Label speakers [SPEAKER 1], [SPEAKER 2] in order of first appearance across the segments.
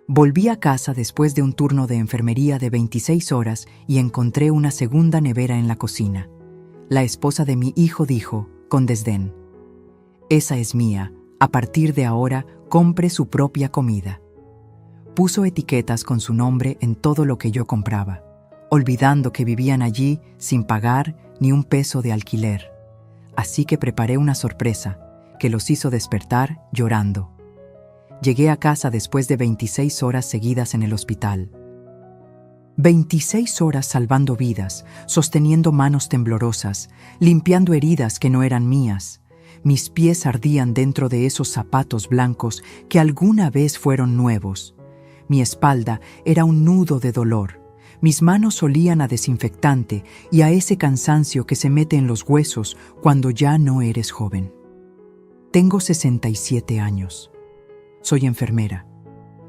[SPEAKER 1] Volví a casa después de un turno de enfermería de 26 horas y encontré una segunda nevera en la cocina. La esposa de mi hijo dijo, con desdén: «Esa es mía, a partir de ahora compre su propia comida». Puso etiquetas con su nombre en todo lo que yo compraba, olvidando que vivían allí sin pagar ni un peso de alquiler. Así que preparé una sorpresa que los hizo despertar llorando. Llegué a casa después de 26 horas seguidas en el hospital. 26 horas salvando vidas, sosteniendo manos temblorosas, limpiando heridas que no eran mías. Mis pies ardían dentro de esos zapatos blancos que alguna vez fueron nuevos. Mi espalda era un nudo de dolor. Mis manos olían a desinfectante y a ese cansancio que se mete en los huesos cuando ya no eres joven. Tengo 67 años. Soy enfermera,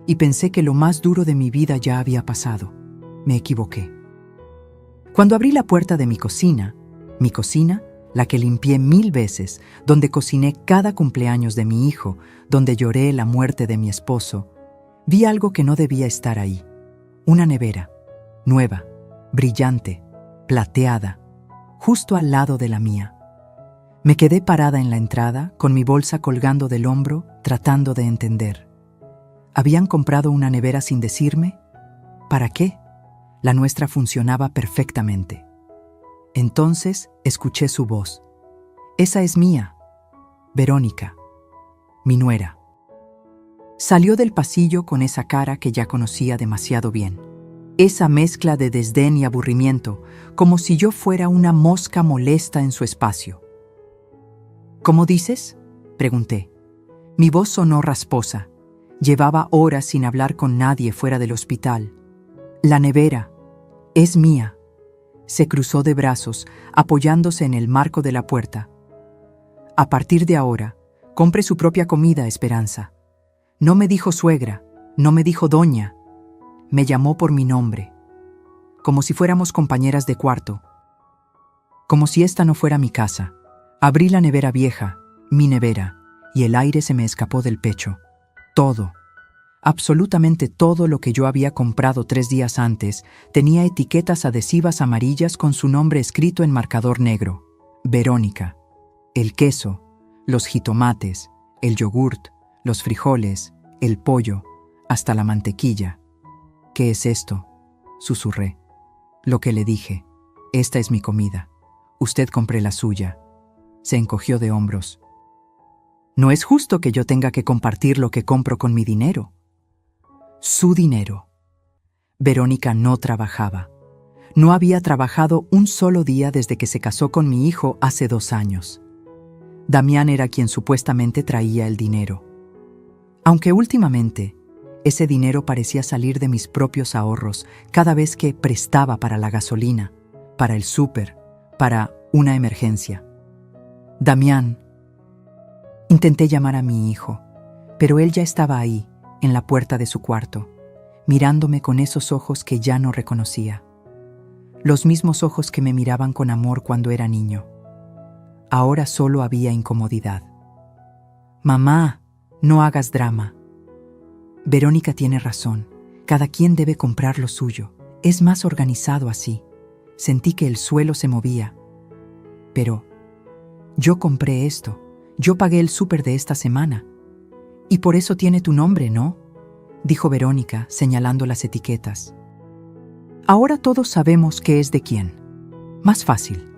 [SPEAKER 1] y pensé que lo más duro de mi vida ya había pasado. Me equivoqué. Cuando abrí la puerta de mi cocina, la que limpié 1000 veces, donde cociné cada cumpleaños de mi hijo, donde lloré la muerte de mi esposo, vi algo que no debía estar ahí. Una nevera, nueva, brillante, plateada, justo al lado de la mía. Me quedé parada en la entrada, con mi bolsa colgando del hombro, tratando de entender. ¿Habían comprado una nevera sin decirme? ¿Para qué? La nuestra funcionaba perfectamente. Entonces escuché su voz. «Esa es mía, Verónica, mi nuera». Salió del pasillo con esa cara que ya conocía demasiado bien. Esa mezcla de desdén y aburrimiento, como si yo fuera una mosca molesta en su espacio. «¿Cómo dices?», pregunté. Mi voz sonó rasposa. Llevaba horas sin hablar con nadie fuera del hospital. «La nevera es mía». Se cruzó de brazos, apoyándose en el marco de la puerta. «A partir de ahora, compre su propia comida, Esperanza». No me dijo suegra, no me dijo doña. Me llamó por mi nombre, como si fuéramos compañeras de cuarto. Como si esta no fuera mi casa. Abrí la nevera vieja, mi nevera, y el aire se me escapó del pecho. Todo, absolutamente todo lo que yo había comprado 3 días antes, tenía etiquetas adhesivas amarillas con su nombre escrito en marcador negro. Verónica. El queso, los jitomates, el yogurt, los frijoles, el pollo, hasta la mantequilla. «¿Qué es esto?», susurré. Lo que le dije: «Esta es mi comida. Usted compre la suya». Se encogió de hombros. «No es justo que yo tenga que compartir lo que compro con mi dinero». Su dinero. Verónica no trabajaba. No había trabajado un solo día desde que se casó con mi hijo hace 2 años. Damián era quien supuestamente traía el dinero. Aunque últimamente, ese dinero parecía salir de mis propios ahorros cada vez que prestaba para la gasolina, para el súper, para una emergencia. «Damián». Intenté llamar a mi hijo, pero él ya estaba ahí, en la puerta de su cuarto, mirándome con esos ojos que ya no reconocía. Los mismos ojos que me miraban con amor cuando era niño. Ahora solo había incomodidad. «Mamá, no hagas drama». Verónica tiene razón. Cada quien debe comprar lo suyo. Es más organizado así. Sentí que el suelo se movía. «Pero yo compré esto. Yo pagué el súper de esta semana. Y por eso tiene tu nombre, ¿no?», dijo Verónica, señalando las etiquetas. «Ahora todos sabemos qué es de quién. Más fácil».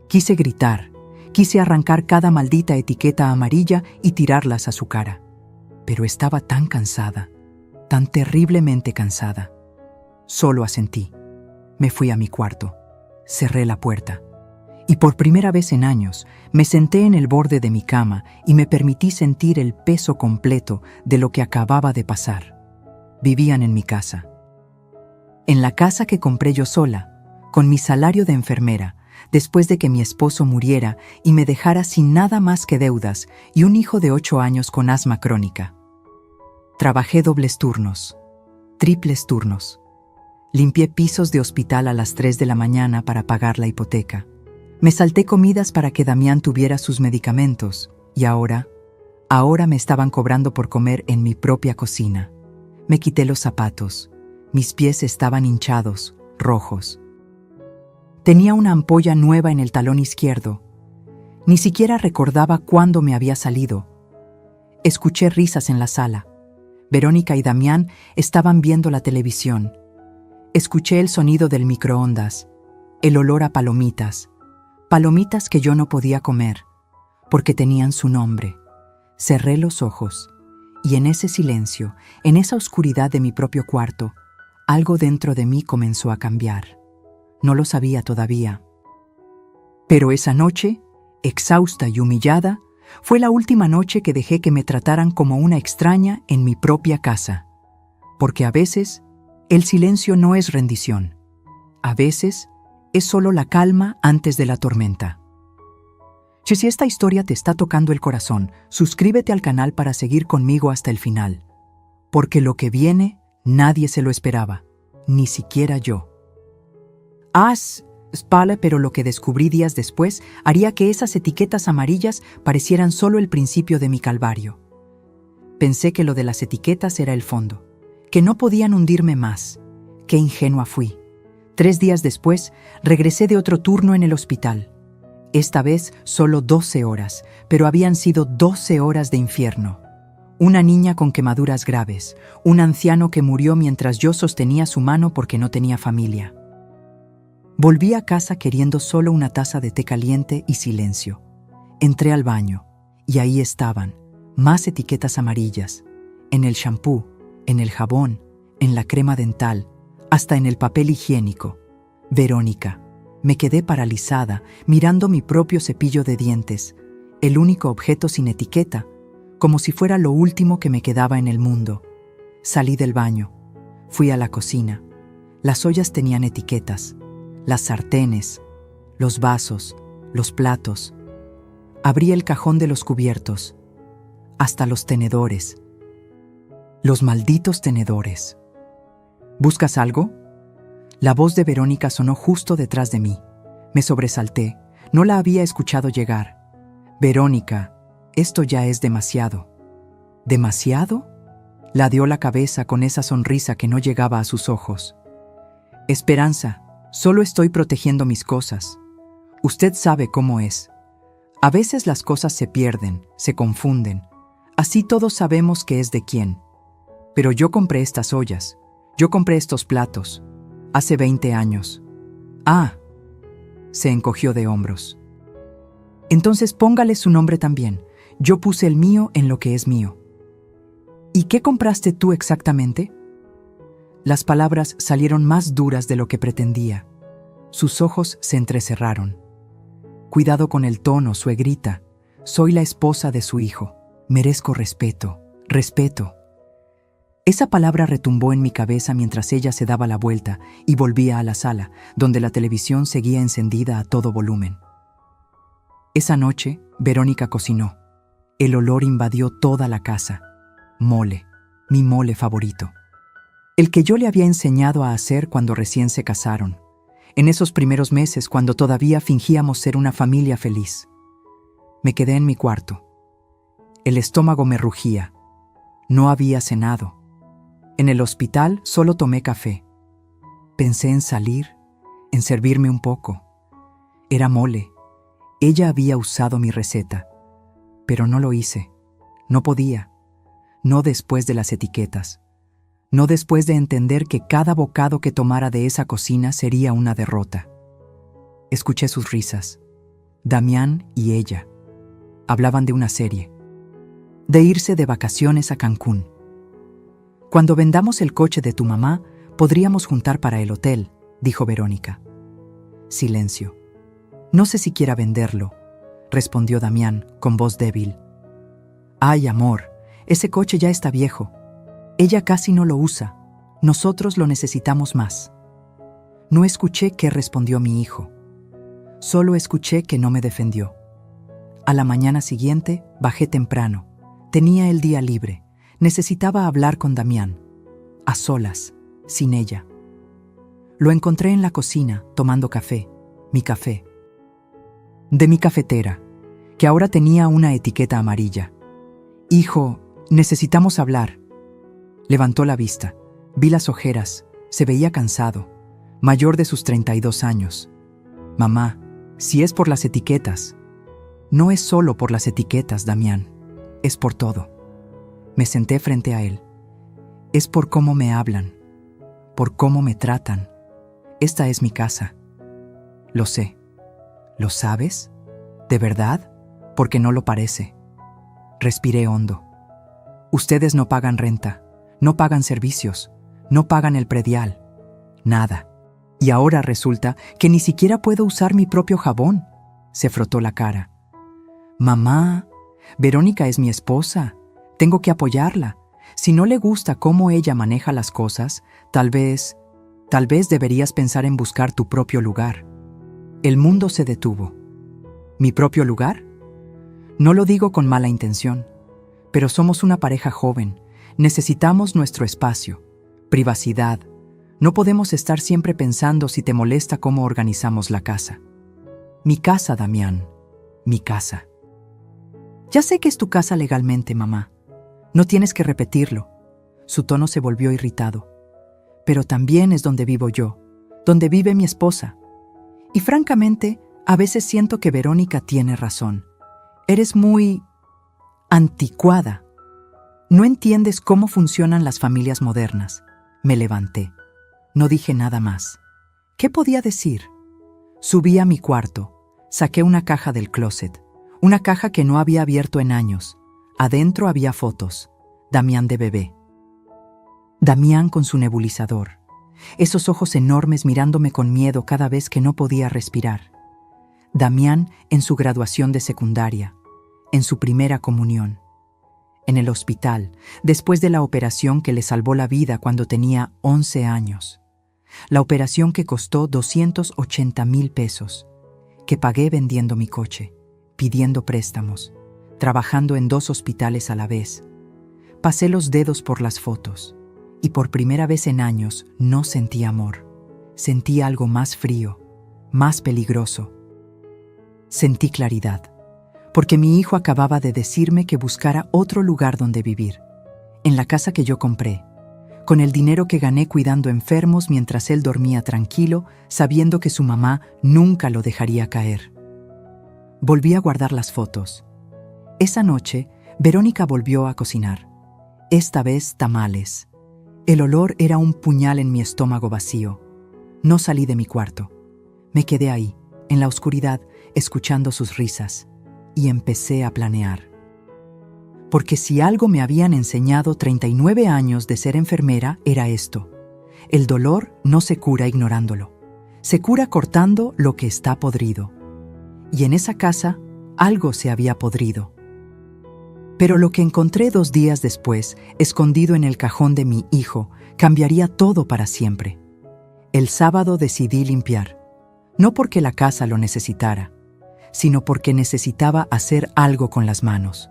[SPEAKER 1] Quise gritar. Quise arrancar cada maldita etiqueta amarilla y tirarlas a su cara. Pero estaba tan cansada, tan terriblemente cansada. Solo asentí. Me fui a mi cuarto. Cerré la puerta. Y por primera vez en años, me senté en el borde de mi cama y me permití sentir el peso completo de lo que acababa de pasar. Vivían en mi casa. En la casa que compré yo sola, con mi salario de enfermera, después de que mi esposo muriera y me dejara sin nada más que deudas y un hijo de 8 años con asma crónica. Trabajé dobles turnos, triples turnos. Limpié pisos de hospital a las 3 de la mañana para pagar la hipoteca. Me salté comidas para que Damián tuviera sus medicamentos y ahora me estaban cobrando por comer en mi propia cocina. Me quité los zapatos. Mis pies estaban hinchados, rojos. Tenía una ampolla nueva en el talón izquierdo. Ni siquiera recordaba cuándo me había salido. Escuché risas en la sala. Verónica y Damián estaban viendo la televisión. Escuché el sonido del microondas, el olor a palomitas, palomitas que yo no podía comer, porque tenían su nombre. Cerré los ojos, y en ese silencio, en esa oscuridad de mi propio cuarto, algo dentro de mí comenzó a cambiar. No lo sabía todavía. Pero esa noche, exhausta y humillada, fue la última noche que dejé que me trataran como una extraña en mi propia casa. Porque a veces, el silencio no es rendición. A veces, es solo la calma antes de la tormenta. Si esta historia te está tocando el corazón, suscríbete al canal para seguir conmigo hasta el final. Porque lo que viene, nadie se lo esperaba, ni siquiera yo. Pero lo que descubrí días después haría que esas etiquetas amarillas parecieran solo el principio de mi calvario. Pensé que lo de las etiquetas era el fondo, que no podían hundirme más. Qué ingenua fui. 3 días después, regresé de otro turno en el hospital. Esta vez solo 12 horas, pero habían sido 12 horas de infierno. Una niña con quemaduras graves, un anciano que murió mientras yo sostenía su mano porque no tenía familia. Volví a casa queriendo solo una taza de té caliente y silencio. Entré al baño, y ahí estaban, más etiquetas amarillas, en el shampoo, en el jabón, en la crema dental, hasta en el papel higiénico. Verónica. Me quedé paralizada, mirando mi propio cepillo de dientes, el único objeto sin etiqueta, como si fuera lo último que me quedaba en el mundo. Salí del baño, fui a la cocina. Las ollas tenían etiquetas, las sartenes, los vasos, los platos. Abrí el cajón de los cubiertos, hasta los tenedores. Los malditos tenedores. ¿Buscas algo? La voz de Verónica sonó justo detrás de mí. Me sobresalté. No la había escuchado llegar. Verónica, esto ya es demasiado. ¿Demasiado? Ladeó la cabeza con esa sonrisa que no llegaba a sus ojos. Esperanza, solo estoy protegiendo mis cosas. Usted sabe cómo es. A veces las cosas se pierden, se confunden. Así todos sabemos qué es de quién. Pero yo compré estas ollas. Yo compré estos platos. Hace 20 años. Se encogió de hombros. Entonces póngale su nombre también. Yo puse el mío en lo que es mío. ¿Y qué compraste tú exactamente? Las palabras salieron más duras de lo que pretendía. Sus ojos se entrecerraron. Cuidado con el tono, suegrita. Soy la esposa de su hijo. Merezco respeto. Respeto. Esa palabra retumbó en mi cabeza mientras ella se daba la vuelta y volvía a la sala, donde la televisión seguía encendida a todo volumen. Esa noche, Verónica cocinó. El olor invadió toda la casa. Mole, mi mole favorito. El que yo le había enseñado a hacer cuando recién se casaron. En esos primeros meses cuando todavía fingíamos ser una familia feliz. Me quedé en mi cuarto. El estómago me rugía. No había cenado. En el hospital solo tomé café. Pensé en salir, en servirme un poco. Era mole. Ella había usado mi receta. Pero no lo hice. No podía. No después de las etiquetas. No después de entender que cada bocado que tomara de esa cocina sería una derrota. Escuché sus risas. Damián y ella. Hablaban de una serie. De irse de vacaciones a Cancún. Cuando vendamos el coche de tu mamá, podríamos juntar para el hotel, dijo Verónica. Silencio. No sé si quiera venderlo, respondió Damián con voz débil. Ay, amor, ese coche ya está viejo. Ella casi no lo usa. Nosotros lo necesitamos más. No escuché qué respondió mi hijo. Solo escuché que no me defendió. A la mañana siguiente, bajé temprano. Tenía el día libre. Necesitaba hablar con Damián. A solas, sin ella. Lo encontré en la cocina, tomando café. Mi café. De mi cafetera, que ahora tenía una etiqueta amarilla. Hijo, necesitamos hablar. Levantó la vista. Vi las ojeras. Se veía cansado, mayor de sus 32 años. Mamá, si es por las etiquetas. No es solo por las etiquetas, Damián. Es por todo. Me senté frente a él. Es por cómo me hablan, por cómo me tratan. Esta es mi casa. Lo sé. ¿Lo sabes? ¿De verdad? Porque no lo parece. Respiré hondo. Ustedes no pagan renta, no pagan servicios, no pagan el predial. Nada. Y ahora resulta que ni siquiera puedo usar mi propio jabón. Se frotó la cara. Mamá, Verónica es mi esposa. Tengo que apoyarla. Si no le gusta cómo ella maneja las cosas, tal vez deberías pensar en buscar tu propio lugar. El mundo se detuvo. ¿Mi propio lugar? No lo digo con mala intención, pero somos una pareja joven. Necesitamos nuestro espacio, privacidad. No podemos estar siempre pensando si te molesta cómo organizamos la casa. Mi casa, Damián. Mi casa. Ya sé que es tu casa legalmente, mamá. No tienes que repetirlo. Su tono se volvió irritado. Pero también es donde vivo yo, donde vive mi esposa. Y francamente, a veces siento que Verónica tiene razón. Eres muy anticuada. No entiendes cómo funcionan las familias modernas. Me levanté. No dije nada más. ¿Qué podía decir? Subí a mi cuarto. Saqué una caja del closet. Una caja que no había abierto en años. Adentro había fotos. Damián de bebé. Damián con su nebulizador. Esos ojos enormes mirándome con miedo cada vez que no podía respirar. Damián en su graduación de secundaria. En su primera comunión. En el hospital, después de la operación que le salvó la vida cuando tenía 11 años. La operación que costó 280,000 pesos. Que pagué vendiendo mi coche, pidiendo préstamos, trabajando en 2 hospitales a la vez. Pasé los dedos por las fotos y por primera vez en años no sentí amor. Sentí algo más frío, más peligroso. Sentí claridad, porque mi hijo acababa de decirme que buscara otro lugar donde vivir, en la casa que yo compré, con el dinero que gané cuidando enfermos mientras él dormía tranquilo, sabiendo que su mamá nunca lo dejaría caer. Volví a guardar las fotos. Esa noche, Verónica volvió a cocinar. Esta vez tamales. El olor era un puñal en mi estómago vacío. No salí de mi cuarto. Me quedé ahí, en la oscuridad, escuchando sus risas, y empecé a planear. Porque si algo me habían enseñado 39 años de ser enfermera, era esto. El dolor no se cura ignorándolo. Se cura cortando lo que está podrido. Y en esa casa, algo se había podrido. Pero lo que encontré 2 días después, escondido en el cajón de mi hijo, cambiaría todo para siempre. El sábado decidí limpiar, no porque la casa lo necesitara, sino porque necesitaba hacer algo con las manos.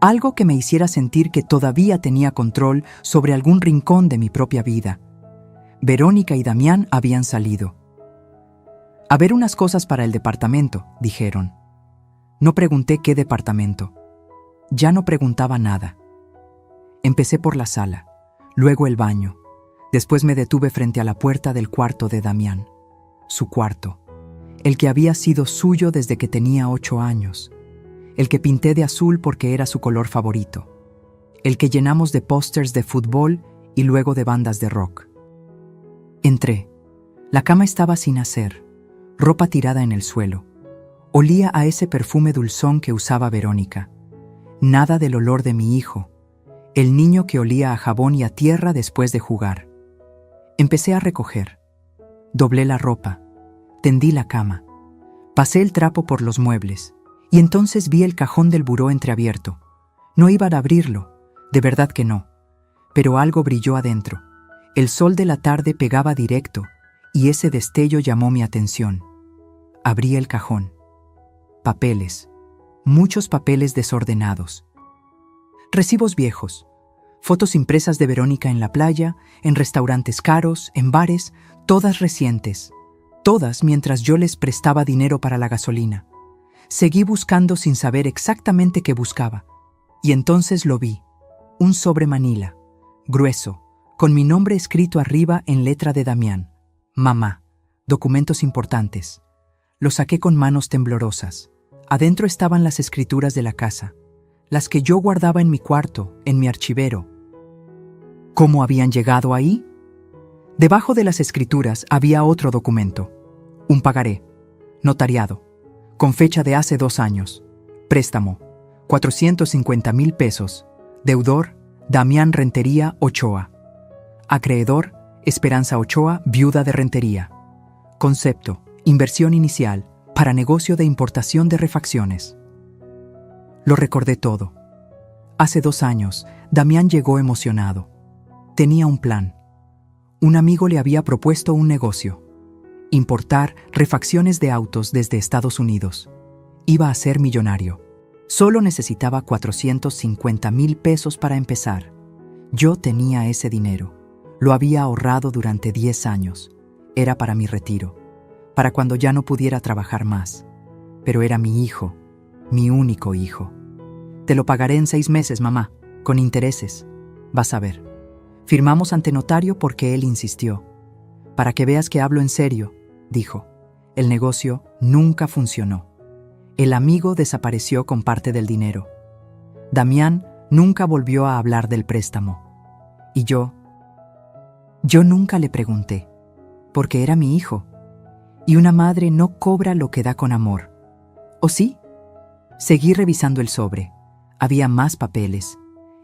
[SPEAKER 1] Algo que me hiciera sentir que todavía tenía control sobre algún rincón de mi propia vida. Verónica y Damián habían salido. A ver unas cosas para el departamento, dijeron. No pregunté qué departamento. Ya no preguntaba nada. Empecé por la sala, luego el baño. Después me detuve frente a la puerta del cuarto de Damián. Su cuarto. El que había sido suyo desde que tenía 8 años. El que pinté de azul porque era su color favorito. El que llenamos de pósters de fútbol y luego de bandas de rock. Entré. La cama estaba sin hacer, ropa tirada en el suelo. Olía a ese perfume dulzón que usaba Verónica. Nada del olor de mi hijo, el niño que olía a jabón y a tierra después de jugar. Empecé a recoger. Doblé la ropa, tendí la cama, pasé el trapo por los muebles y entonces vi el cajón del buró entreabierto. No iba a abrirlo, de verdad que no, pero algo brilló adentro. El sol de la tarde pegaba directo y ese destello llamó mi atención. Abrí el cajón. Papeles. Muchos papeles desordenados. Recibos viejos, fotos impresas de Verónica en la playa, en restaurantes caros, en bares, todas recientes, todas mientras yo les prestaba dinero para la gasolina. Seguí buscando sin saber exactamente qué buscaba, y entonces lo vi, un sobre Manila, grueso, con mi nombre escrito arriba en letra de Damián. Mamá. Documentos importantes. Lo saqué con manos temblorosas. Adentro estaban las escrituras de la casa, las que yo guardaba en mi cuarto, en mi archivero. ¿Cómo habían llegado ahí? Debajo de las escrituras había otro documento. Un pagaré, notariado, con fecha de hace 2 años. Préstamo, 450,000 pesos. Deudor, Damián Rentería Ochoa. Acreedor, Esperanza Ochoa, viuda de Rentería. Concepto, inversión inicial, para negocio de importación de refacciones. Lo recordé todo. Hace 2 años, Damián llegó emocionado. Tenía un plan. Un amigo le había propuesto un negocio. Importar refacciones de autos desde Estados Unidos. Iba a ser millonario. Solo necesitaba 450,000 pesos para empezar. Yo tenía ese dinero. Lo había ahorrado durante 10 años. Era para mi retiro, para cuando ya no pudiera trabajar más. Pero era mi hijo, mi único hijo. Te lo pagaré en 6 meses, mamá, con intereses. Vas a ver. Firmamos ante notario porque él insistió. Para que veas que hablo en serio, dijo. El negocio nunca funcionó. El amigo desapareció con parte del dinero. Damián nunca volvió a hablar del préstamo. Y yo nunca le pregunté, porque era mi hijo. Y una madre no cobra lo que da con amor. ¿O sí? Seguí revisando el sobre. Había más papeles,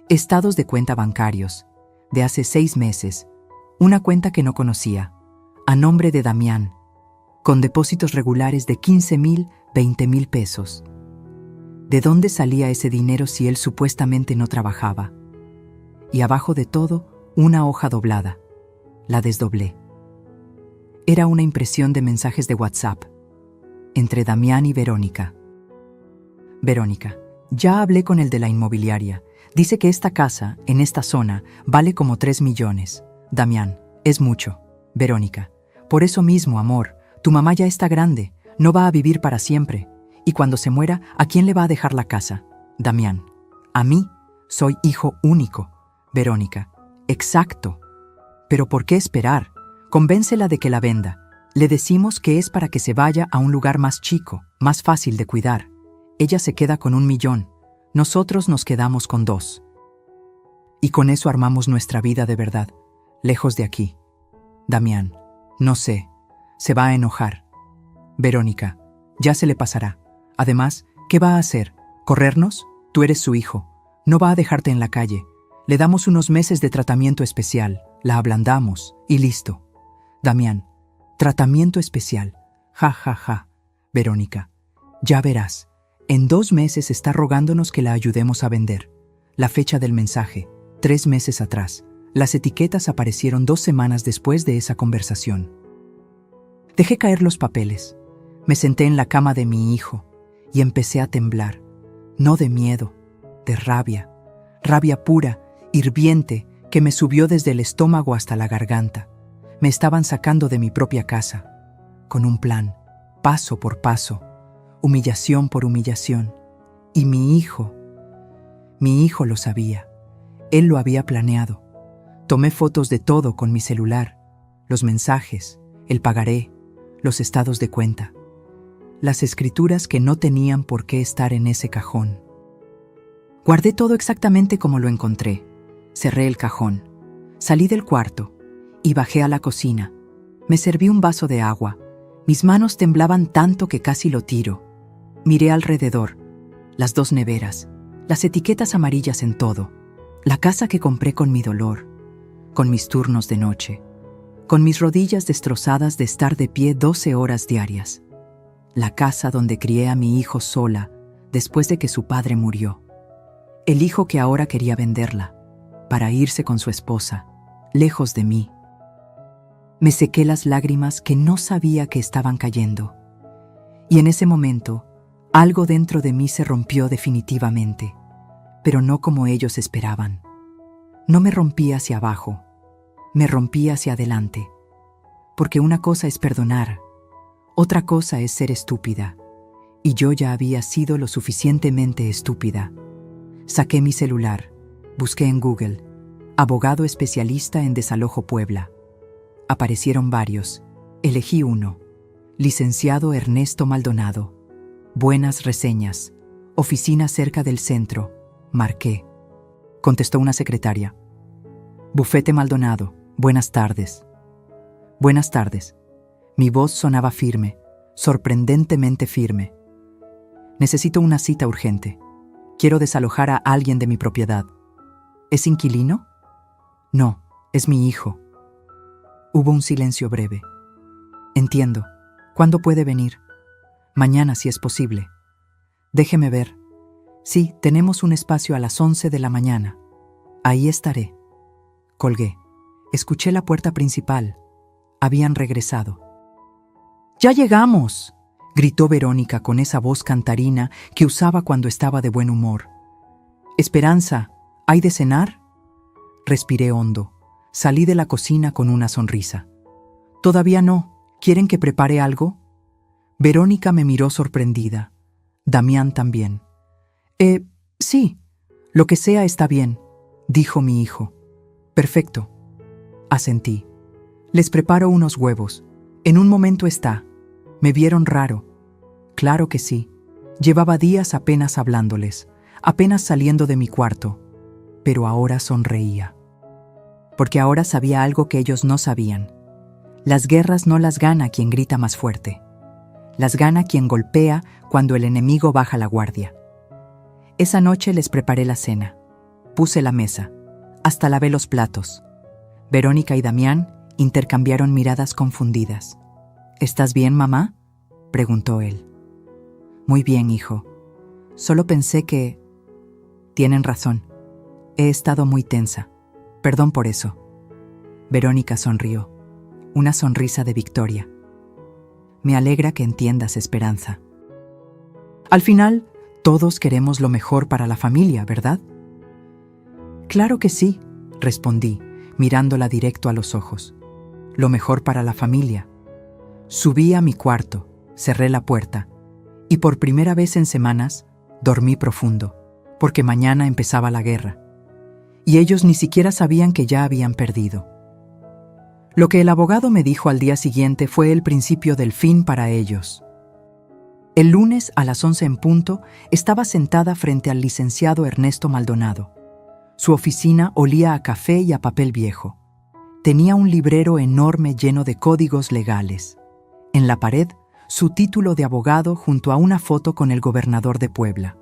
[SPEAKER 1] estados de cuenta bancarios, de hace 6 meses, una cuenta que no conocía, a nombre de Damián, con depósitos regulares de 15,000, 20,000 pesos. ¿De dónde salía ese dinero si él supuestamente no trabajaba? Y abajo de todo, una hoja doblada. La desdoblé. Era una impresión de mensajes de WhatsApp, entre Damián y Verónica. Verónica, ya hablé con el de la inmobiliaria. Dice que esta casa, en esta zona, vale como 3 millones. Damián, es mucho. Verónica, por eso mismo, amor, tu mamá ya está grande, no va a vivir para siempre. Y cuando se muera, ¿a quién le va a dejar la casa? Damián, a mí, soy hijo único. Verónica, exacto. Pero ¿por qué esperar? Convéncela de que la venda. Le decimos que es para que se vaya a un lugar más chico, más fácil de cuidar. Ella se queda con 1 millón. Nosotros nos quedamos con 2. Y con eso armamos nuestra vida de verdad, lejos de aquí. Damián, no sé, se va a enojar. Verónica, ya se le pasará. Además, ¿qué va a hacer? ¿Corrernos? Tú eres su hijo. No va a dejarte en la calle. Le damos unos meses de tratamiento especial, la ablandamos y listo. Damián, tratamiento especial. Ja, ja, ja. Verónica, ya verás. En 2 meses está rogándonos que la ayudemos a vender. La fecha del mensaje, 3 meses atrás. Las etiquetas aparecieron 2 semanas después de esa conversación. Dejé caer los papeles. Me senté en la cama de mi hijo y empecé a temblar. No de miedo, de rabia. Rabia pura, hirviente, que me subió desde el estómago hasta la garganta. Me estaban sacando de mi propia casa, con un plan, paso por paso, humillación por humillación. Y mi hijo lo sabía. Él lo había planeado. Tomé fotos de todo con mi celular, los mensajes, el pagaré, los estados de cuenta, las escrituras que no tenían por qué estar en ese cajón. Guardé todo exactamente como lo encontré. Cerré el cajón, salí del cuarto y bajé a la cocina. Me serví un vaso de agua. Mis manos temblaban tanto que casi lo tiro. Miré alrededor, las 2 neveras, las etiquetas amarillas en todo, la casa que compré con mi dolor, con mis turnos de noche, con mis rodillas destrozadas de estar de pie 12 horas diarias, la casa donde crié a mi hijo sola después de que su padre murió, el hijo que ahora quería venderla, para irse con su esposa, lejos de mí. Me sequé las lágrimas que no sabía que estaban cayendo. Y en ese momento, algo dentro de mí se rompió definitivamente, pero no como ellos esperaban. No me rompí hacia abajo, me rompí hacia adelante. Porque una cosa es perdonar, otra cosa es ser estúpida. Y yo ya había sido lo suficientemente estúpida. Saqué mi celular, busqué en Google, abogado especialista en desalojo Puebla. Aparecieron varios. Elegí uno. Licenciado Ernesto Maldonado. Buenas reseñas. Oficina cerca del centro. Marqué. Contestó una secretaria. Bufete Maldonado. Buenas tardes. Buenas tardes. Mi voz sonaba firme, sorprendentemente firme. Necesito una cita urgente. Quiero desalojar a alguien de mi propiedad. ¿Es inquilino? No, es mi hijo. Hubo un silencio breve. Entiendo. ¿Cuándo puede venir? Mañana, si es posible. Déjeme ver. Sí, tenemos un espacio a las 11 de la mañana. Ahí estaré. Colgué. Escuché la puerta principal. Habían regresado. ¡Ya llegamos!, gritó Verónica con esa voz cantarina que usaba cuando estaba de buen humor. Esperanza, ¿hay de cenar? Respiré hondo. Salí de la cocina con una sonrisa. Todavía no. ¿Quieren que prepare algo? Verónica me miró sorprendida. Damián también. Sí, lo que sea está bien, dijo mi hijo. Perfecto. Asentí. Les preparo unos huevos. En un momento está. Me vieron raro. Claro que sí. Llevaba días apenas hablándoles, apenas saliendo de mi cuarto. Pero ahora sonreía. Porque ahora sabía algo que ellos no sabían. Las guerras no las gana quien grita más fuerte. Las gana quien golpea cuando el enemigo baja la guardia. Esa noche les preparé la cena. Puse la mesa. Hasta lavé los platos. Verónica y Damián intercambiaron miradas confundidas. ¿Estás bien, mamá?, preguntó él. Muy bien, hijo. Solo pensé que... Tienen razón. He estado muy tensa. Perdón por eso. Verónica sonrió. Una sonrisa de victoria. Me alegra que entiendas, Esperanza. Al final, todos queremos lo mejor para la familia, ¿verdad? Claro que sí, respondí, mirándola directo a los ojos. Lo mejor para la familia. Subí a mi cuarto, cerré la puerta, y por primera vez en semanas, dormí profundo, porque mañana empezaba la guerra. Y ellos ni siquiera sabían que ya habían perdido. Lo que el abogado me dijo al día siguiente fue el principio del fin para ellos. El lunes a las 11 en punto estaba sentada frente al licenciado Ernesto Maldonado. Su oficina olía a café y a papel viejo. Tenía un librero enorme lleno de códigos legales. En la pared, su título de abogado junto a una foto con el gobernador de Puebla.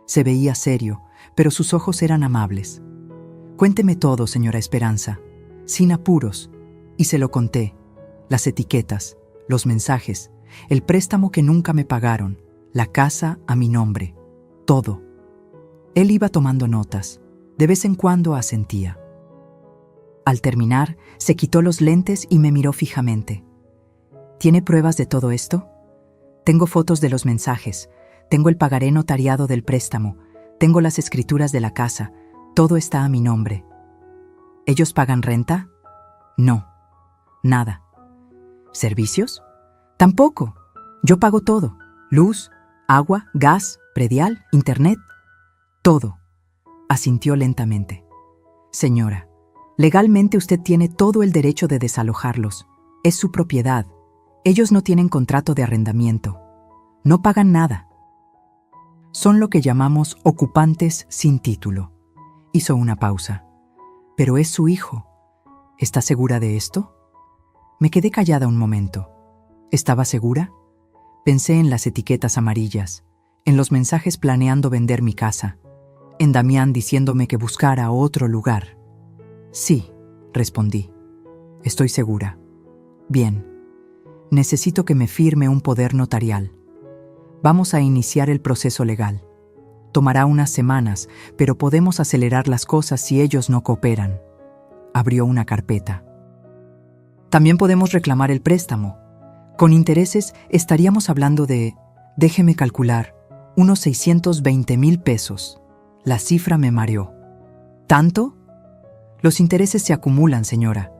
[SPEAKER 1] Se veía serio, pero sus ojos eran amables. Cuénteme todo, señora Esperanza, sin apuros. Y se lo conté. Las etiquetas, los mensajes, el préstamo que nunca me pagaron, la casa a mi nombre, todo. Él iba tomando notas. De vez en cuando asentía. Al terminar, se quitó los lentes y me miró fijamente. ¿Tiene pruebas de todo esto? Tengo fotos de los mensajes, tengo el pagaré notariado del préstamo, tengo las escrituras de la casa, todo está a mi nombre. ¿Ellos pagan renta? No, nada. ¿Servicios? Tampoco. Yo pago todo. Luz, agua, gas, predial, internet, todo. Asintió lentamente. Señora, legalmente usted tiene todo el derecho de desalojarlos. Es su propiedad. Ellos no tienen contrato de arrendamiento. No pagan nada. Son lo que llamamos ocupantes sin título. Hizo una pausa. Pero es su hijo. ¿Está segura de esto? Me quedé callada un momento. ¿Estaba segura? Pensé en las etiquetas amarillas, en los mensajes planeando vender mi casa, en Damián diciéndome que buscara otro lugar. Sí, respondí. Estoy segura. Bien. Necesito que me firme un poder notarial. Vamos a iniciar el proceso legal. Tomará unas semanas, pero podemos acelerar las cosas si ellos no cooperan. Abrió una carpeta. También podemos reclamar el préstamo. Con intereses estaríamos hablando de, déjeme calcular, unos 620,000 pesos. La cifra me mareó. ¿Tanto? Los intereses se acumulan, señora,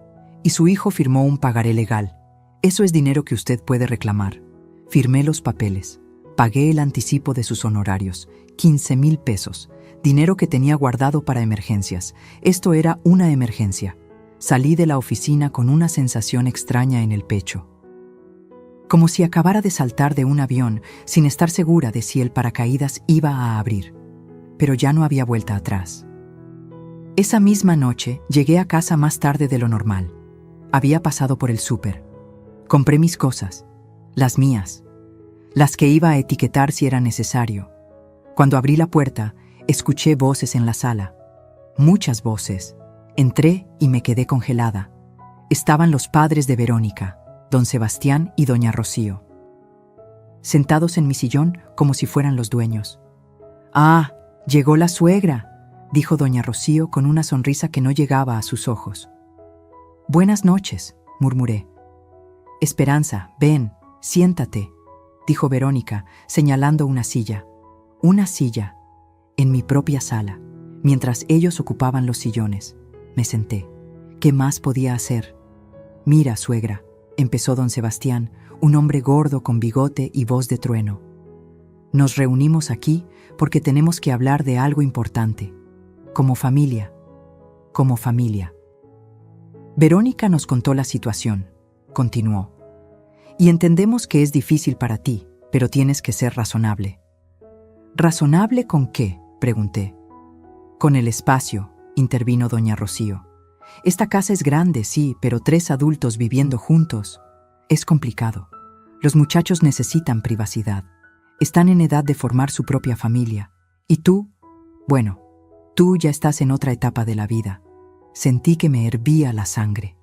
[SPEAKER 1] y su hijo firmó un pagaré legal. Eso es dinero que usted puede reclamar. Firmé los papeles. Pagué el anticipo de sus honorarios, 15,000 pesos. dinero que tenía guardado para emergencias. Esto era una emergencia. Salí de la oficina con una sensación extraña en el pecho. Como si acabara de saltar de un avión sin estar segura de si el paracaídas iba a abrir. Pero ya no había vuelta atrás. Esa misma noche llegué a casa más tarde de lo normal. Había pasado por el súper. Compré mis cosas, las mías, las que iba a etiquetar si era necesario. Cuando abrí la puerta, escuché voces en la sala. Muchas voces. Entré y me quedé congelada. Estaban los padres de Verónica, don Sebastián y doña Rocío, sentados en mi sillón como si fueran los dueños. «Ah, llegó la suegra», dijo doña Rocío con una sonrisa que no llegaba a sus ojos. «Buenas noches», murmuré. «Esperanza, ven, siéntate», dijo Verónica, señalando una silla. Una silla, en mi propia sala, mientras ellos ocupaban los sillones. Me senté. ¿Qué más podía hacer? «Mira, suegra», empezó don Sebastián, un hombre gordo con bigote y voz de trueno. «Nos reunimos aquí porque tenemos que hablar de algo importante. Como familia. Como familia». Verónica nos contó la situación. Continuó. «Y entendemos que es difícil para ti, pero tienes que ser razonable». «¿Razonable con qué?», pregunté. «Con el espacio», intervino doña Rocío. «Esta casa es grande, sí, pero 3 adultos viviendo juntos es complicado. Los muchachos necesitan privacidad. Están en edad de formar su propia familia. Y tú, bueno, tú ya estás en otra etapa de la vida». Sentí que me hervía la sangre.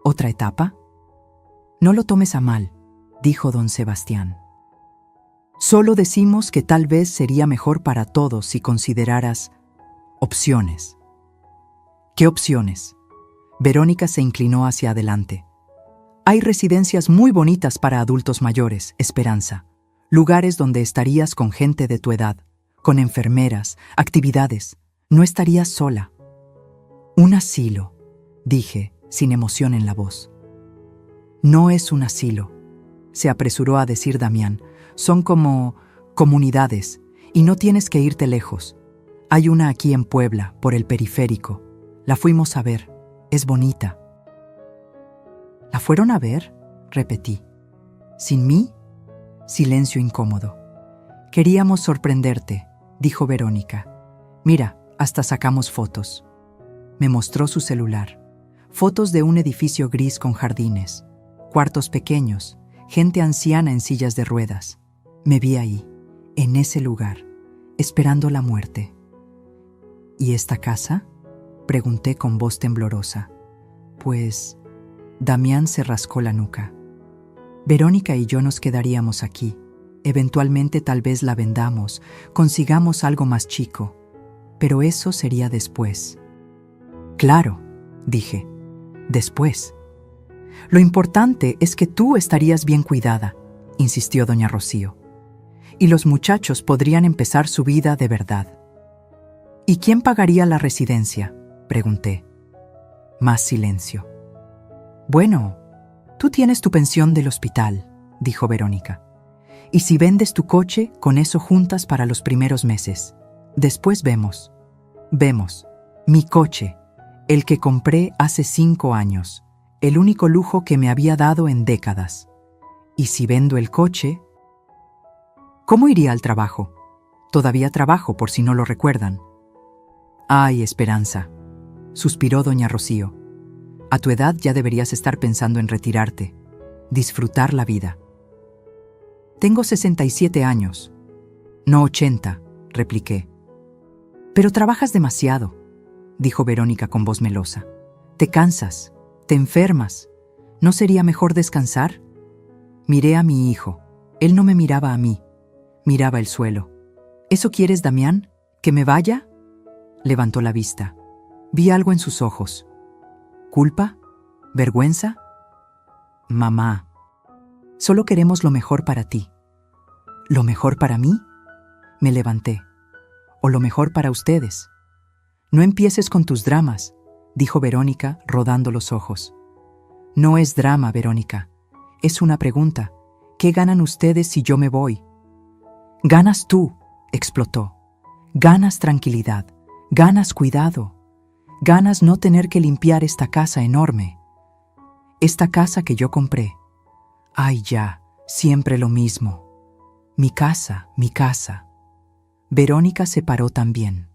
[SPEAKER 1] ¿Otra etapa? «No lo tomes a mal», dijo don Sebastián. «Solo decimos que tal vez sería mejor para todos si consideraras opciones». «¿Qué opciones?». Verónica se inclinó hacia adelante. «Hay residencias muy bonitas para adultos mayores, Esperanza. Lugares donde estarías con gente de tu edad, con enfermeras, actividades. No estarías sola». «Un asilo», dije, sin emoción en la voz. «No es un asilo», se apresuró a decir Damián. «Son como comunidades, y no tienes que irte lejos. Hay una aquí en Puebla, por el periférico. La fuimos a ver. Es bonita». «¿La fueron a ver?», repetí. «¿Sin mí?». Silencio incómodo. «Queríamos sorprenderte», dijo Verónica. «Mira, hasta sacamos fotos». Me mostró su celular. Fotos de un edificio gris con jardines, cuartos pequeños, gente anciana en sillas de ruedas. Me vi ahí, en ese lugar, esperando la muerte. «¿Y esta casa?», pregunté con voz temblorosa. «Pues...». Damián se rascó la nuca. «Verónica y yo nos quedaríamos aquí. Eventualmente tal vez la vendamos, consigamos algo más chico. Pero eso sería después». «Claro», dije, «después». «Lo importante es que tú estarías bien cuidada», insistió doña Rocío. «Y los muchachos podrían empezar su vida de verdad». «¿Y quién pagaría la residencia?», pregunté. Más silencio. «Bueno, tú tienes tu pensión del hospital», dijo Verónica. «Y si vendes tu coche, con eso juntas para los primeros meses. Después vemos». «Vemos. Mi coche. El que compré hace 5 años, el único lujo que me había dado en décadas. Y si vendo el coche...». «¿Cómo iría al trabajo?». «Todavía trabajo, por si no lo recuerdan». «Ay, Esperanza», suspiró doña Rocío. «A tu edad ya deberías estar pensando en retirarte, disfrutar la vida». «Tengo 67 años». «No 80», repliqué. «Pero trabajas demasiado», dijo Verónica con voz melosa. «Te cansas, te enfermas. ¿No sería mejor descansar?». Miré a mi hijo. Él no me miraba a mí, miraba el suelo. «¿Eso quieres, Damián? ¿Que me vaya?». Levantó la vista. Vi algo en sus ojos. ¿Culpa? ¿Vergüenza? «Mamá, solo queremos lo mejor para ti». «¿Lo mejor para mí?». Me levanté. «O lo mejor para ustedes». «No empieces con tus dramas», dijo Verónica, rodando los ojos. «No es drama, Verónica. Es una pregunta. ¿Qué ganan ustedes si yo me voy?». «Ganas tú», explotó. Ganas tranquilidad, ganas cuidado, ganas no tener que limpiar esta casa enorme. Esta casa que yo compré. Ay, ya, siempre lo mismo. Mi casa, mi casa. Verónica se paró también.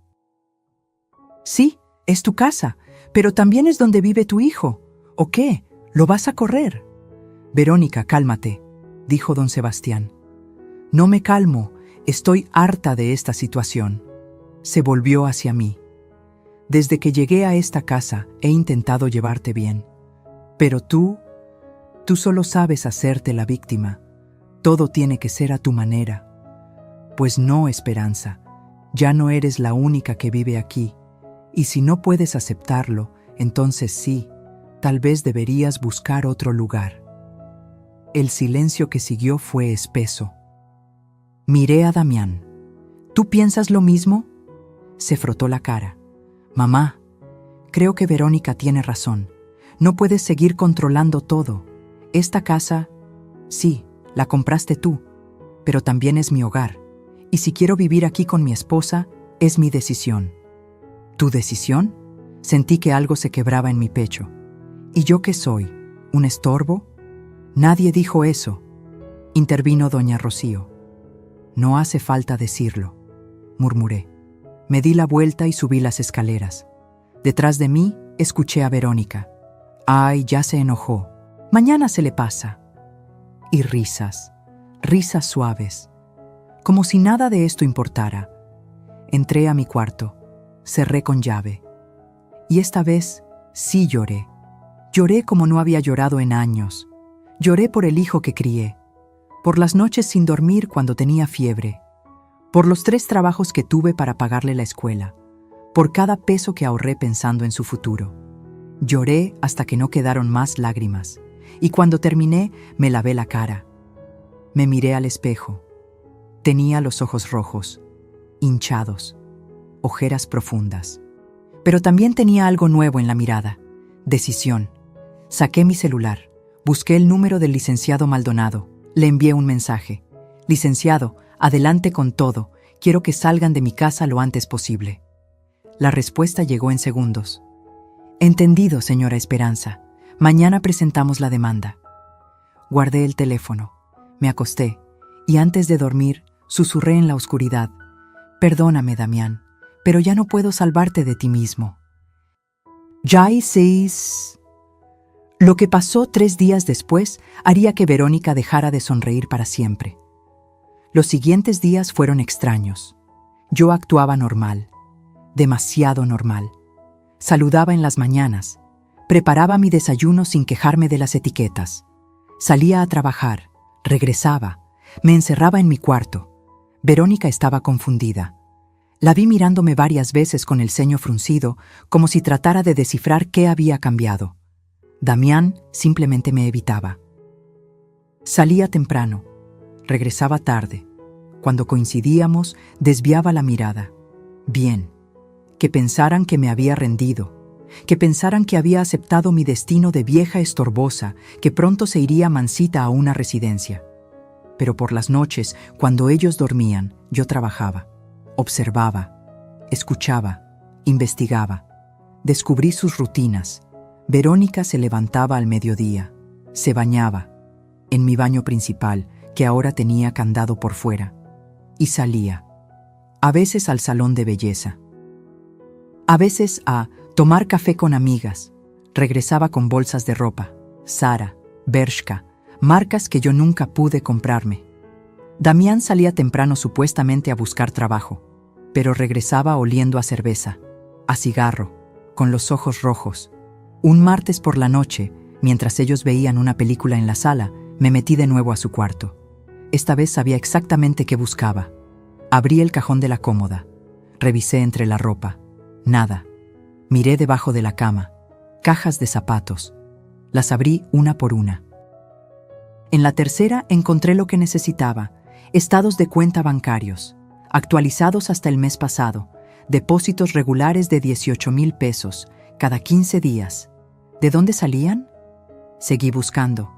[SPEAKER 1] Sí, es tu casa, pero también es donde vive tu hijo. ¿O qué? ¿Lo vas a correr? Verónica, cálmate, dijo don Sebastián. No me calmo, estoy harta de esta situación. Se volvió hacia mí. Desde que llegué a esta casa he intentado llevarte bien. Pero tú solo sabes hacerte la víctima. Todo tiene que ser a tu manera. Pues no, Esperanza, ya no eres la única que vive aquí. Y si no puedes aceptarlo, entonces sí, tal vez deberías buscar otro lugar. El silencio que siguió fue espeso. Miré a Damián. ¿Tú piensas lo mismo? Se frotó la cara. Mamá, creo que Verónica tiene razón. No puedes seguir controlando todo. Esta casa, sí, la compraste tú, pero también es mi hogar. Y si quiero vivir aquí con mi esposa, es mi decisión. ¿Tu decisión? Sentí que algo se quebraba en mi pecho. ¿Y yo qué soy? ¿Un estorbo? Nadie dijo eso. Intervino doña Rocío. No hace falta decirlo, murmuré. Me di la vuelta y subí las escaleras. Detrás de mí escuché a Verónica. Ay, ya se enojó. Mañana se le pasa. Y risas, risas suaves. Como si nada de esto importara. Entré a mi cuarto, cerré con llave. Y esta vez sí lloré. Lloré como no había llorado en años. Lloré por el hijo que crié, por las noches sin dormir cuando tenía fiebre, por los 3 trabajos que tuve para pagarle la escuela, por cada peso que ahorré pensando en su futuro. Lloré hasta que no quedaron más lágrimas, y cuando terminé me lavé la cara. Me miré al espejo. Tenía los ojos rojos, hinchados, ojeras profundas. Pero también tenía algo nuevo en la mirada: decisión. Saqué mi celular, busqué el número del licenciado Maldonado, le envié un mensaje. Licenciado, adelante con todo, quiero que salgan de mi casa lo antes posible. La respuesta llegó en segundos. Entendido, señora Esperanza. Mañana presentamos la demanda. Guardé el teléfono, me acosté, y antes de dormir, susurré en la oscuridad. Perdóname, Damián, pero ya no puedo salvarte de ti mismo. Ya hicéis... Lo que pasó 3 días después haría que Verónica dejara de sonreír para siempre. Los siguientes días fueron extraños. Yo actuaba normal, demasiado normal. Saludaba en las mañanas, preparaba mi desayuno sin quejarme de las etiquetas. Salía a trabajar, regresaba, me encerraba en mi cuarto. Verónica estaba confundida. La vi mirándome varias veces con el ceño fruncido, como si tratara de descifrar qué había cambiado. Damián simplemente me evitaba. Salía temprano, regresaba tarde. Cuando coincidíamos, desviaba la mirada. Bien, que pensaran que me había rendido, que pensaran que había aceptado mi destino de vieja estorbosa, que pronto se iría mansita a una residencia. Pero por las noches, cuando ellos dormían, yo trabajaba, observaba, escuchaba, investigaba. Descubrí sus rutinas. Verónica se levantaba al mediodía, se bañaba, en mi baño principal, que ahora tenía candado por fuera, y salía, a veces al salón de belleza, a veces a tomar café con amigas. Regresaba con bolsas de ropa, Zara, Bershka, marcas que yo nunca pude comprarme. Damián salía temprano supuestamente a buscar trabajo, pero regresaba oliendo a cerveza, a cigarro, con los ojos rojos. Un martes por la noche, mientras ellos veían una película en la sala, me metí de nuevo a su cuarto. Esta vez sabía exactamente qué buscaba. Abrí el cajón de la cómoda. Revisé entre la ropa. Nada. Miré debajo de la cama. Cajas de zapatos. Las abrí una por una. En la tercera encontré lo que necesitaba: estados de cuenta bancarios, actualizados hasta el mes pasado, depósitos regulares de 18,000 pesos, cada 15 días. ¿De dónde salían? Seguí buscando.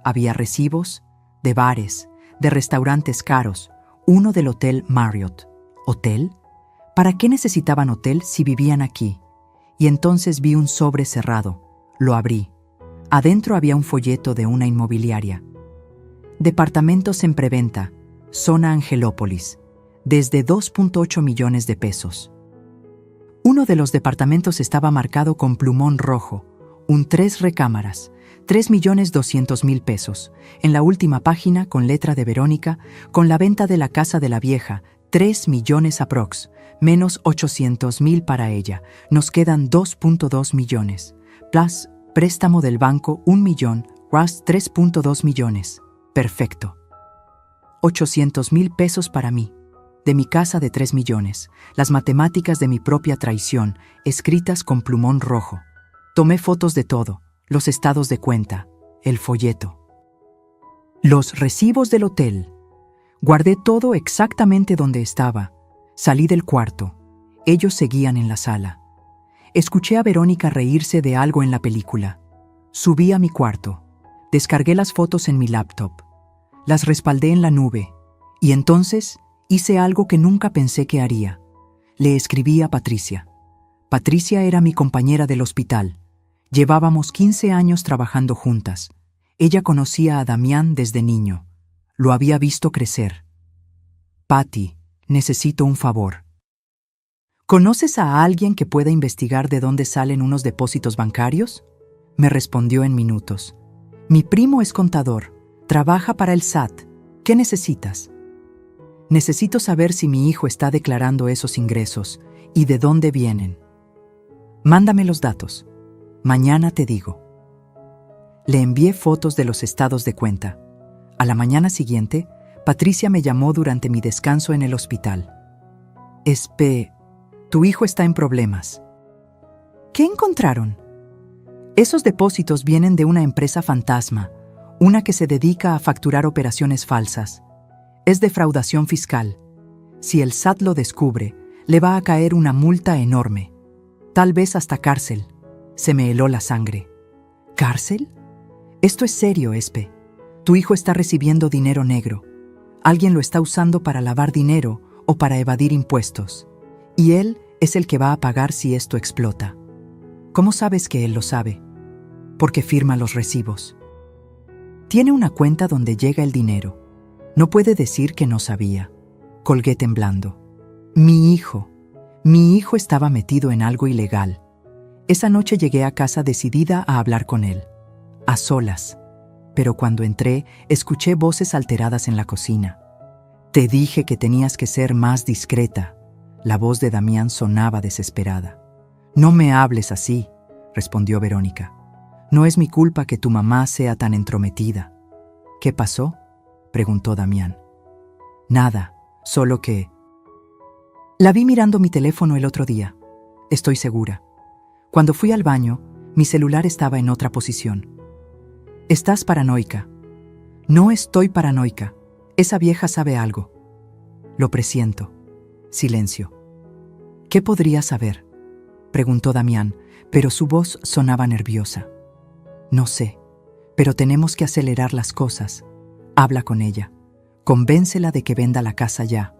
[SPEAKER 1] Había recibos de bares, de restaurantes caros, uno del Hotel Marriott. ¿Hotel? ¿Para qué necesitaban hotel si vivían aquí? Y entonces vi un sobre cerrado. Lo abrí. Adentro había un folleto de una inmobiliaria. Departamentos en preventa, zona Angelópolis, desde 2.8 millones de pesos. Uno de los departamentos estaba marcado con plumón rojo, un 3 recámaras, 3.200.000 pesos. En la última página, con letra de Verónica, con la venta de la casa de la vieja, 3 millones aprox, menos 800.000 para ella. Nos quedan 2.2 millones. Plus, préstamo del banco 1 millón, RAS 3.2 millones. Perfecto. 800.000 pesos para mí. De mi casa de 3 millones. Las matemáticas de mi propia traición, escritas con plumón rojo. Tomé fotos de todo, los estados de cuenta, el folleto. Los recibos del hotel. Guardé todo exactamente donde estaba. Salí del cuarto. Ellos seguían en la sala. Escuché a Verónica reírse de algo en la película. Subí a mi cuarto. Descargué las fotos en mi laptop. Las respaldé en la nube. Y entonces hice algo que nunca pensé que haría. Le escribí a Patricia. Patricia era mi compañera del hospital. Llevábamos 15 años trabajando juntas. Ella conocía a Damián desde niño. Lo había visto crecer. Patty, necesito un favor. ¿Conoces a alguien que pueda investigar de dónde salen unos depósitos bancarios? Me respondió en minutos. Mi primo es contador. Trabaja para el SAT. ¿Qué necesitas? Necesito saber si mi hijo está declarando esos ingresos y de dónde vienen. Mándame los datos. Mañana te digo. Le envié fotos de los estados de cuenta. A la mañana siguiente, Patricia me llamó durante mi descanso en el hospital. Tu hijo está en problemas. ¿Qué encontraron? Esos depósitos vienen de una empresa fantasma, una que se dedica a facturar operaciones falsas. Es defraudación fiscal. Si el SAT lo descubre, le va a caer una multa enorme. Tal vez hasta cárcel. Se me heló la sangre. ¿Cárcel? Esto es serio, Espe. Tu hijo está recibiendo dinero negro. Alguien lo está usando para lavar dinero o para evadir impuestos. Y él es el que va a pagar si esto explota. ¿Cómo sabes que él lo sabe? Porque firma los recibos. Tiene una cuenta donde llega el dinero. No puede decir que no sabía. Colgué temblando. Mi hijo estaba metido en algo ilegal. Esa noche llegué a casa decidida a hablar con él. A solas. Pero cuando entré, escuché voces alteradas en la cocina. Te dije que tenías que ser más discreta. La voz de Damián sonaba desesperada. No me hables así, respondió Verónica. No es mi culpa que tu mamá sea tan entrometida. ¿Qué pasó?, preguntó Damián. Nada, solo que... La vi mirando mi teléfono el otro día. Estoy segura. Cuando fui al baño, mi celular estaba en otra posición. Estás paranoica. No estoy paranoica. Esa vieja sabe algo. Lo presiento. Silencio. ¿Qué podría saber?, preguntó Damián, pero su voz sonaba nerviosa. No sé, pero tenemos que acelerar las cosas. Habla con ella. Convéncela de que venda la casa ya.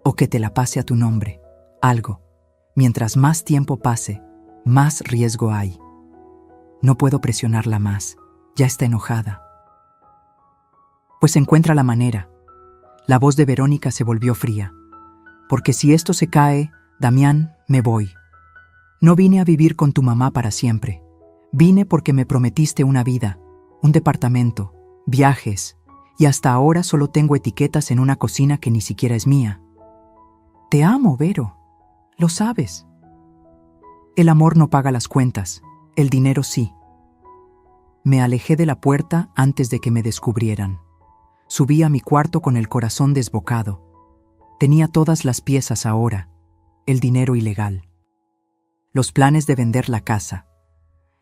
[SPEAKER 1] O que te la pase a tu nombre. Algo. Mientras más tiempo pase, más riesgo hay. No puedo presionarla más. Ya está enojada. Pues encuentra la manera. La voz de Verónica se volvió fría. Porque si esto se cae, Damián, me voy. No vine a vivir con tu mamá para siempre. Vine porque me prometiste una vida, un departamento, viajes, y hasta ahora solo tengo etiquetas en una cocina que ni siquiera es mía. Te amo, Vero. Lo sabes. El amor no paga las cuentas, el dinero sí. Me alejé de la puerta antes de que me descubrieran. Subí a mi cuarto con el corazón desbocado. Tenía todas las piezas ahora, el dinero ilegal. Los planes de vender la casa,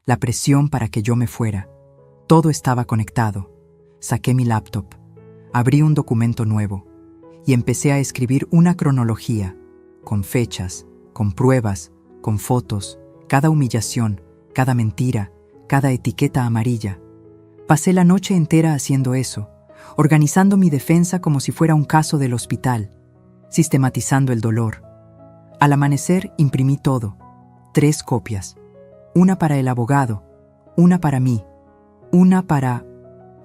[SPEAKER 1] la presión para que yo me fuera, todo estaba conectado. Saqué mi laptop, abrí un documento nuevo y empecé a escribir una cronología, con fechas, con pruebas, con fotos, cada humillación, cada mentira, cada etiqueta amarilla. Pasé la noche entera haciendo eso, organizando mi defensa como si fuera un caso del hospital, sistematizando el dolor. Al amanecer imprimí todo, 3 copias, una para el abogado, una para mí, una para...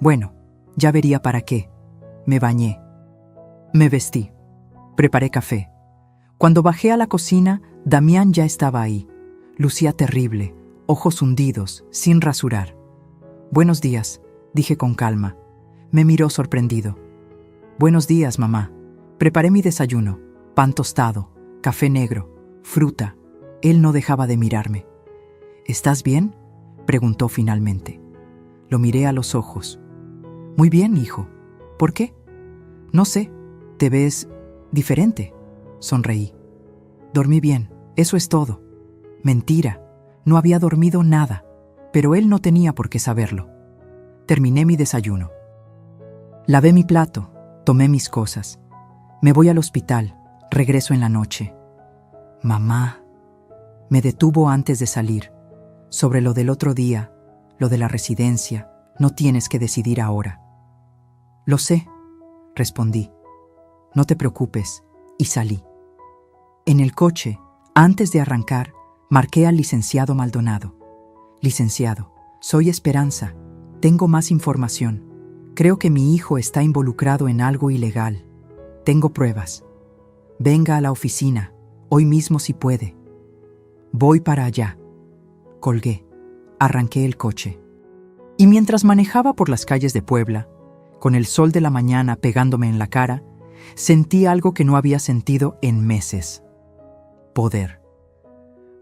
[SPEAKER 1] Bueno, ya vería para qué. Me bañé. Me vestí. Preparé café. Cuando bajé a la cocina, Damián ya estaba ahí. Lucía terrible, ojos hundidos, sin rasurar. «Buenos días», dije con calma. Me miró sorprendido. «Buenos días, mamá. Preparé mi desayuno, pan tostado, café negro, fruta». Él no dejaba de mirarme. «¿Estás bien?», preguntó finalmente. Lo miré a los ojos. «Muy bien, hijo. ¿Por qué?». «No sé. Te ves diferente», sonreí. «Dormí bien, eso es todo». Mentira. No había dormido nada, pero él no tenía por qué saberlo. Terminé mi desayuno. Lavé mi plato, tomé mis cosas. Me voy al hospital, regreso en la noche. «Mamá», me detuvo antes de salir. «Sobre lo del otro día, lo de la residencia, no tienes que decidir ahora». «Lo sé», respondí. «No te preocupes», y salí. En el coche, antes de arrancar, marqué al licenciado Maldonado. «Licenciado, soy Esperanza. Tengo más información. Creo que mi hijo está involucrado en algo ilegal. Tengo pruebas. Venga a la oficina, hoy mismo si puede». «Voy para allá». Colgué. Arranqué el coche. Y mientras manejaba por las calles de Puebla, con el sol de la mañana pegándome en la cara, sentí algo que no había sentido en meses. Poder.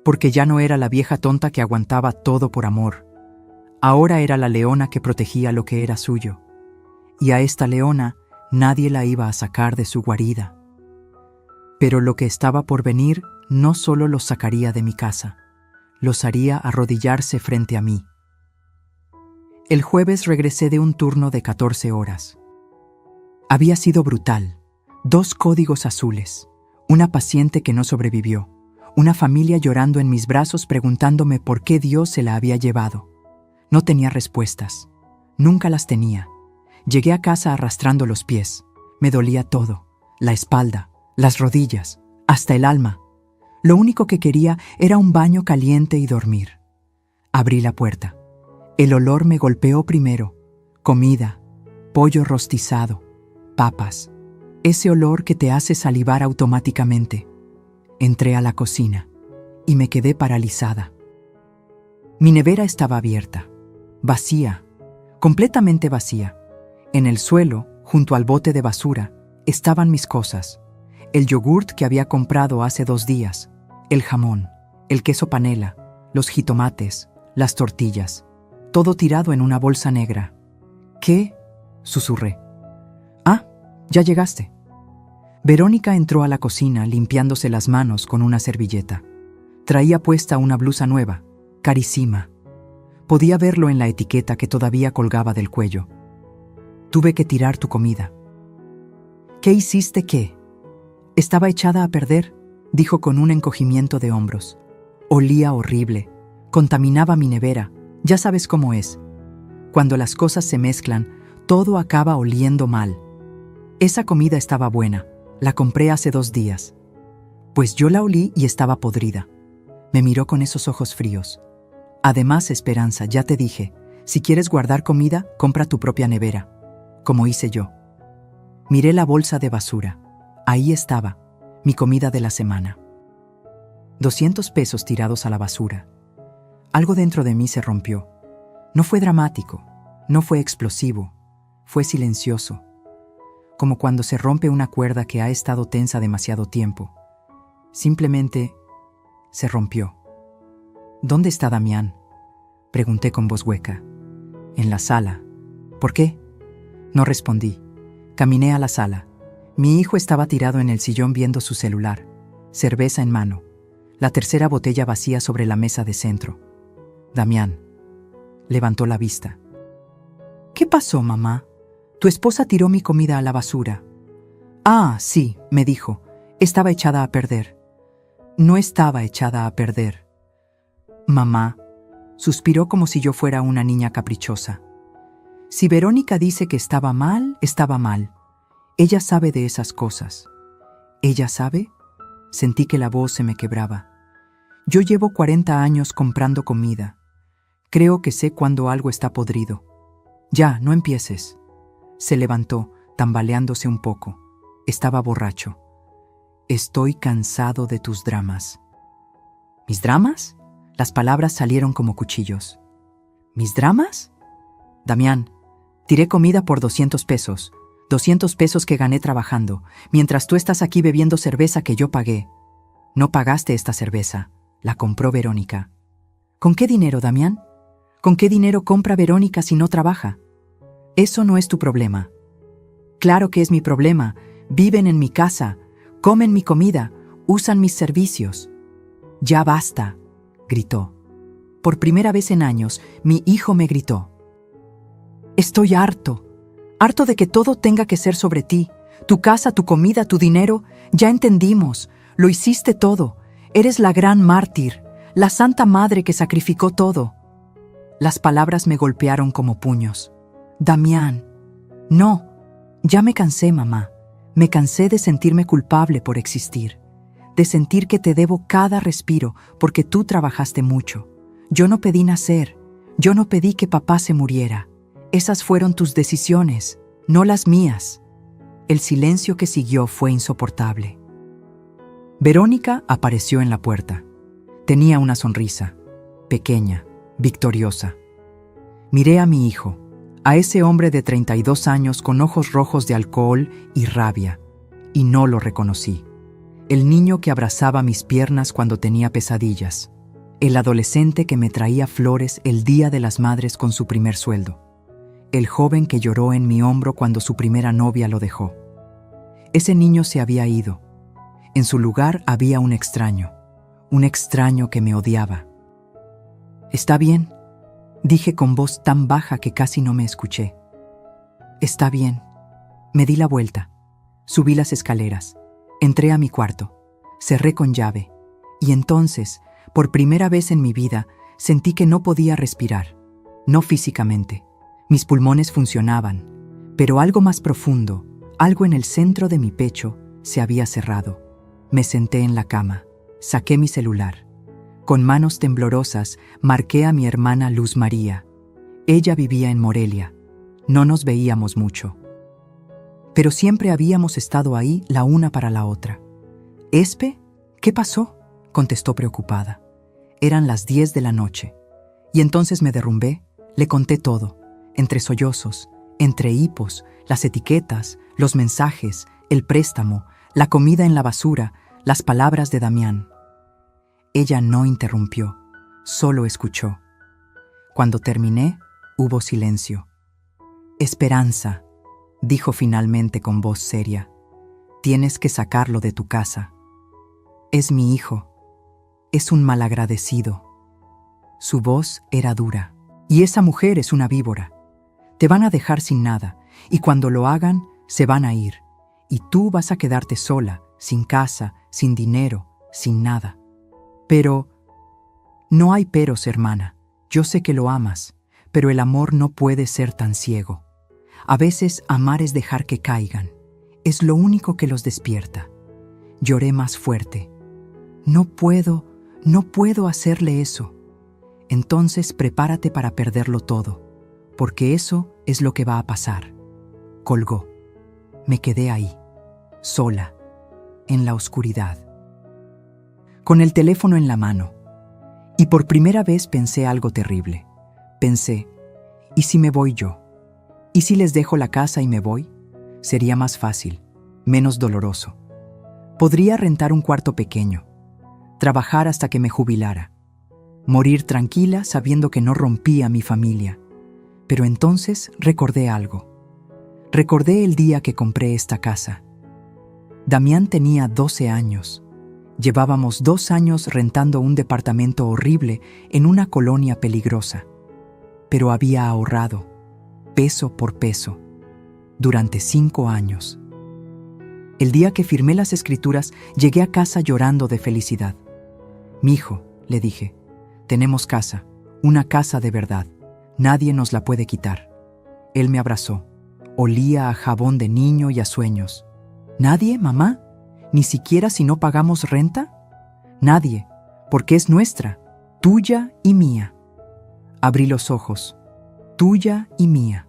[SPEAKER 1] Porque ya no era la vieja tonta que aguantaba todo por amor. Ahora era la leona que protegía lo que era suyo. Y a esta leona nadie la iba a sacar de su guarida. Pero lo que estaba por venir no solo los sacaría de mi casa, los haría arrodillarse frente a mí. El jueves regresé de un turno de 14 horas. Había sido brutal. 2 códigos azules, una paciente que no sobrevivió, una familia llorando en mis brazos preguntándome por qué Dios se la había llevado. No tenía respuestas. Nunca las tenía. Llegué a casa arrastrando los pies. Me dolía todo, la espalda, las rodillas, hasta el alma. Lo único que quería era un baño caliente y dormir. Abrí la puerta. El olor me golpeó primero. Comida, pollo rostizado, papas. Ese olor que te hace salivar automáticamente. Entré a la cocina y me quedé paralizada. Mi nevera estaba abierta, vacía, completamente vacía. En el suelo, junto al bote de basura, estaban mis cosas. El yogurt que había comprado hace 2 días, el jamón, el queso panela, los jitomates, las tortillas, todo tirado en una bolsa negra. «¿Qué?», susurré. «Ah, ya llegaste». Verónica entró a la cocina limpiándose las manos con una servilleta. Traía puesta una blusa nueva, carísima. Podía verlo en la etiqueta que todavía colgaba del cuello. «Tuve que tirar tu comida». «¿Qué hiciste qué?». «Estaba echada a perder», dijo con un encogimiento de hombros. «Olía horrible. Contaminaba mi nevera. Ya sabes cómo es. Cuando las cosas se mezclan, todo acaba oliendo mal. Esa comida estaba buena. La compré hace 2 días». Pues yo la olí y estaba podrida. Me miró con esos ojos fríos. «Además, Esperanza, ya te dije, si quieres guardar comida, compra tu propia nevera», como hice yo. Miré la bolsa de basura. Ahí estaba, mi comida de la semana. 200 pesos tirados a la basura. Algo dentro de mí se rompió. No fue dramático, no fue explosivo, fue silencioso. Como cuando se rompe una cuerda que ha estado tensa demasiado tiempo. Simplemente se rompió. «¿Dónde está Damián?», pregunté con voz hueca. «En la sala». «¿Por qué?». No respondí. Caminé a la sala. Mi hijo estaba tirado en el sillón viendo su celular, cerveza en mano, la tercera botella vacía sobre la mesa de centro. «Damián». Levantó la vista. «¿Qué pasó, mamá? Tu esposa tiró mi comida a la basura». «Ah, sí», me dijo. «Estaba echada a perder». «No estaba echada a perder». «Mamá», suspiró como si yo fuera una niña caprichosa. «Si Verónica dice que estaba mal, estaba mal. Ella sabe de esas cosas». «¿Ella sabe?». Sentí que la voz se me quebraba. Yo llevo 40 años comprando comida. Creo que sé cuando algo está podrido. Ya, no empieces. Se levantó, tambaleándose un poco. Estaba borracho. Estoy cansado de tus dramas. ¿Mis dramas? Las palabras salieron como cuchillos. ¿Mis dramas? Damián, tiré comida por 200 pesos. 200 pesos que gané trabajando, mientras tú estás aquí bebiendo cerveza que yo pagué. No pagaste esta cerveza, la compró Verónica. ¿Con qué dinero, Damián? ¿Con qué dinero compra Verónica si no trabaja? Eso no es tu problema. Claro que es mi problema. Viven en mi casa, comen mi comida, usan mis servicios. Ya basta, gritó. Por primera vez en años, mi hijo me gritó. Estoy harto. Harto de que todo tenga que ser sobre ti. Tu casa, tu comida, tu dinero. Ya entendimos. Lo hiciste todo. Eres la gran mártir, la santa madre que sacrificó todo. Las palabras me golpearon como puños. Damián. No. Ya me cansé, mamá. Me cansé de sentirme culpable por existir. De sentir que te debo cada respiro porque tú trabajaste mucho. Yo no pedí nacer. Yo no pedí que papá se muriera. Esas fueron tus decisiones, no las mías. El silencio que siguió fue insoportable. Verónica apareció en la puerta. Tenía una sonrisa, pequeña, victoriosa. Miré a mi hijo, a ese hombre de 32 años con ojos rojos de alcohol y rabia, y no lo reconocí. El niño que abrazaba mis piernas cuando tenía pesadillas. El adolescente que me traía flores el Día de las Madres con su primer sueldo. El joven que lloró en mi hombro cuando su primera novia lo dejó. Ese niño se había ido. En su lugar había un extraño que me odiaba. «Está bien», dije con voz tan baja que casi no me escuché. «Está bien». Me di la vuelta, subí las escaleras, entré a mi cuarto, cerré con llave, y entonces, por primera vez en mi vida, sentí que no podía respirar, no físicamente. Mis pulmones funcionaban, pero algo más profundo, algo en el centro de mi pecho, se había cerrado. Me senté en la cama, saqué mi celular. Con manos temblorosas, marqué a mi hermana Luz María. Ella vivía en Morelia. No nos veíamos mucho. Pero siempre habíamos estado ahí la una para la otra. «¿Espe? ¿Qué pasó?», contestó preocupada. Eran las 10 de la noche. Y entonces me derrumbé, le conté todo. Entre sollozos, entre hipos, las etiquetas, los mensajes, el préstamo, la comida en la basura, las palabras de Damián. Ella no interrumpió, solo escuchó. Cuando terminé, hubo silencio. «Esperanza», dijo finalmente con voz seria. «Tienes que sacarlo de tu casa. Es mi hijo. Es un malagradecido». Su voz era dura. «Y esa mujer es una víbora. Te van a dejar sin nada, y cuando lo hagan, se van a ir. Y tú vas a quedarte sola, sin casa, sin dinero, sin nada. Pero no hay peros, hermana. Yo sé que lo amas, pero el amor no puede ser tan ciego. A veces amar es dejar que caigan. Es lo único que los despierta». Lloré más fuerte. No puedo hacerle eso». «Entonces prepárate para perderlo todo, porque eso es lo que va a pasar». Colgó. Me quedé ahí, sola, en la oscuridad, con el teléfono en la mano. Y por primera vez pensé algo terrible. Pensé, ¿y si me voy yo? ¿Y si les dejo la casa y me voy? Sería más fácil, menos doloroso. Podría rentar un cuarto pequeño, trabajar hasta que me jubilara, morir tranquila sabiendo que no rompía mi familia. Pero entonces recordé algo. Recordé el día que compré esta casa. Damián tenía 12 años. Llevábamos 2 años rentando un departamento horrible en una colonia peligrosa. Pero había ahorrado, peso por peso, durante 5 años. El día que firmé las escrituras, llegué a casa llorando de felicidad. «Mijo», le dije, «tenemos casa, una casa de verdad. Nadie nos la puede quitar». Él me abrazó. Olía a jabón de niño y a sueños. «¿Nadie, mamá? ¿Ni siquiera si no pagamos renta? Nadie, porque es nuestra, tuya y mía. Abrí los ojos. Tuya y mía.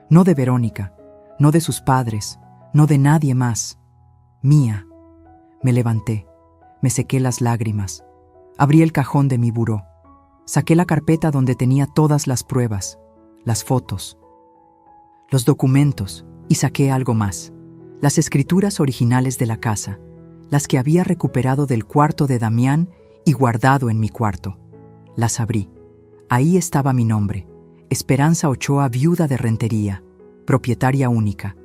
[SPEAKER 1] No de Verónica, no de sus padres, no de nadie más. Mía. Me levanté, me sequé las lágrimas. Abrí el cajón de mi buró. Saqué la carpeta donde tenía todas las pruebas, las fotos, los documentos, y saqué algo más. Las escrituras originales de la casa, las que había recuperado del cuarto de Damián y guardado en mi cuarto. Las abrí. Ahí estaba mi nombre, Esperanza Ochoa, viuda de Rentería, propietaria única.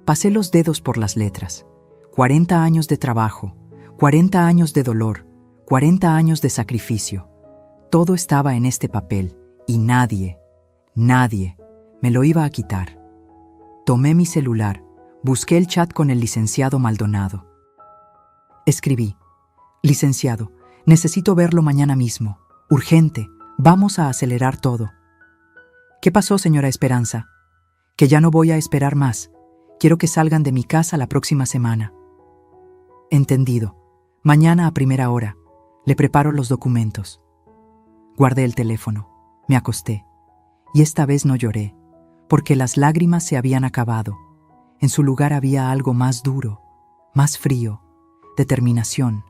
[SPEAKER 1] Pasé los dedos por las letras. 40 años de trabajo, 40 años de dolor, 40 años de sacrificio. Todo estaba en este papel y nadie me lo iba a quitar. Tomé mi celular, busqué el chat con el licenciado Maldonado. Escribí: licenciado, necesito verlo mañana mismo. Urgente, vamos a acelerar todo. ¿Qué pasó, señora Esperanza? Que ya no voy a esperar más. Quiero que salgan de mi casa la próxima semana. Entendido. Mañana a primera hora. Le preparo los documentos. Guardé el teléfono. Me acosté. Y esta vez no lloré, porque las lágrimas se habían acabado. En su lugar había algo más duro, más frío, determinación.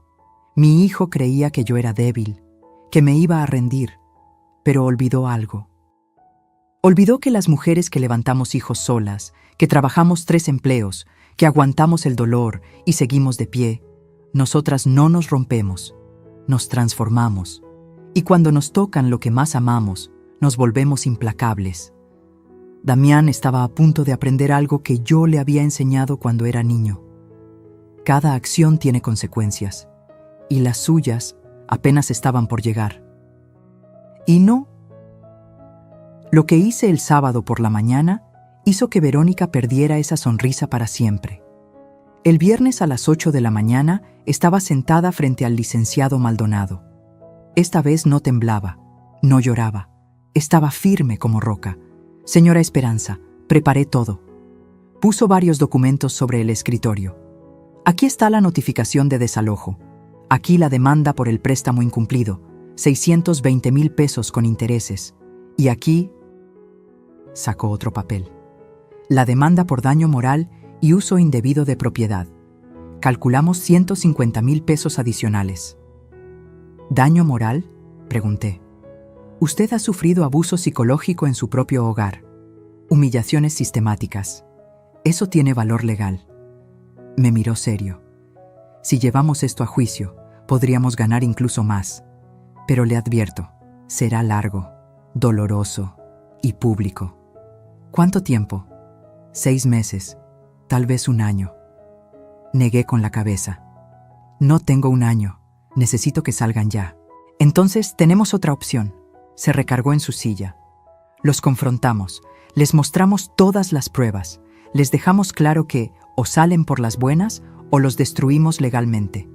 [SPEAKER 1] Mi hijo creía que yo era débil, que me iba a rendir, pero olvidó algo. Olvidó que las mujeres que levantamos hijos solas, que trabajamos 3 empleos, que aguantamos el dolor y seguimos de pie, nosotras no nos rompemos, nos transformamos. Y cuando nos tocan lo que más amamos, nos volvemos implacables. Damián estaba a punto de aprender algo que yo le había enseñado cuando era niño. Cada acción tiene consecuencias, y las suyas apenas estaban por llegar. Y no. Lo que hice el sábado por la mañana hizo que Verónica perdiera esa sonrisa para siempre. El viernes a las 8 de la mañana estaba sentada frente al licenciado Maldonado. Esta vez no temblaba, no lloraba, estaba firme como roca. Señora Esperanza, preparé todo. Puso varios documentos sobre el escritorio. Aquí está la notificación de desalojo. Aquí la demanda por el préstamo incumplido, 620,000 pesos con intereses. Y aquí sacó otro papel. La demanda por daño moral y uso indebido de propiedad. Calculamos 150,000 pesos adicionales. ¿Daño moral?, pregunté. Usted ha sufrido abuso psicológico en su propio hogar. Humillaciones sistemáticas. Eso tiene valor legal. Me miró serio. Si llevamos esto a juicio, podríamos ganar incluso más. Pero le advierto, será largo, doloroso y público. ¿Cuánto tiempo? 6 meses, tal vez 1 año. Negué con la cabeza. No tengo 1 año, necesito que salgan ya. Entonces tenemos otra opción. Se recargó en su silla. Los confrontamos, les mostramos todas las pruebas, les dejamos claro que o salen por las buenas o los destruimos legalmente.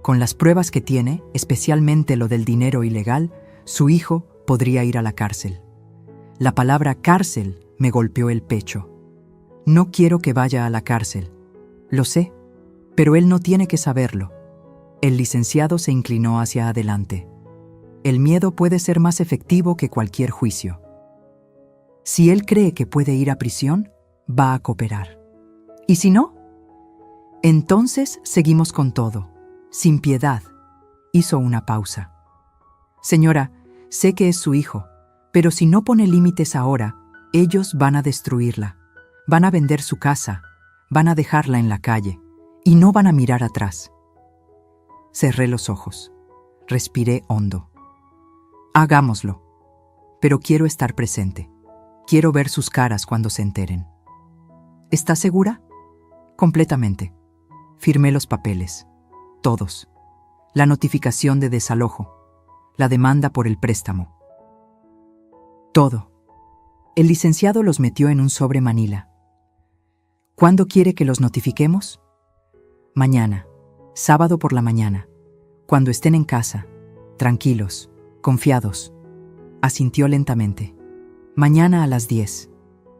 [SPEAKER 1] Con las pruebas que tiene, especialmente lo del dinero ilegal, su hijo podría ir a la cárcel. La palabra cárcel me golpeó el pecho. No quiero que vaya a la cárcel. Lo sé, pero él no tiene que saberlo. El licenciado se inclinó hacia adelante. El miedo puede ser más efectivo que cualquier juicio. Si él cree que puede ir a prisión, va a cooperar. ¿Y si no? Entonces seguimos con todo, sin piedad. Hizo una pausa. Señora, sé que es su hijo, pero si no pone límites ahora, ellos van a destruirla. Van a vender su casa, van a dejarla en la calle y no van a mirar atrás. Cerré los ojos. Respiré hondo. Hagámoslo. Pero quiero estar presente. Quiero ver sus caras cuando se enteren. ¿Está segura? Completamente. Firmé los papeles. Todos. La notificación de desalojo. La demanda por el préstamo. Todo. El licenciado los metió en un sobre manila. ¿Cuándo quiere que los notifiquemos? Mañana. Sábado por la mañana. Cuando estén en casa. Tranquilos. Confiados. Asintió lentamente. Mañana a las 10.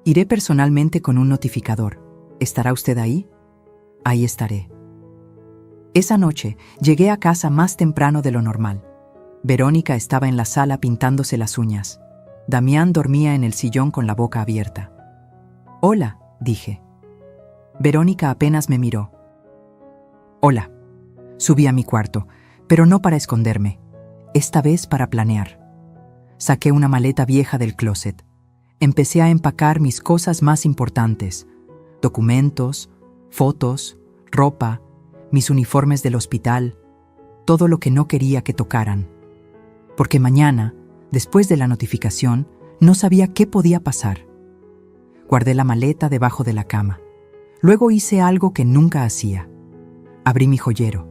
[SPEAKER 1] Iré personalmente con un notificador. ¿Estará usted ahí? Ahí estaré. Esa noche llegué a casa más temprano de lo normal. Verónica estaba en la sala pintándose las uñas. Damián dormía en el sillón con la boca abierta. «Hola», dije. Verónica apenas me miró. «Hola». Subí a mi cuarto, pero no para esconderme, esta vez para planear. Saqué una maleta vieja del closet. Empecé a empacar mis cosas más importantes: documentos, fotos, ropa, mis uniformes del hospital, todo lo que no quería que tocaran. Porque mañana, después de la notificación, no sabía qué podía pasar. Guardé la maleta debajo de la cama. Luego hice algo que nunca hacía. Abrí mi joyero,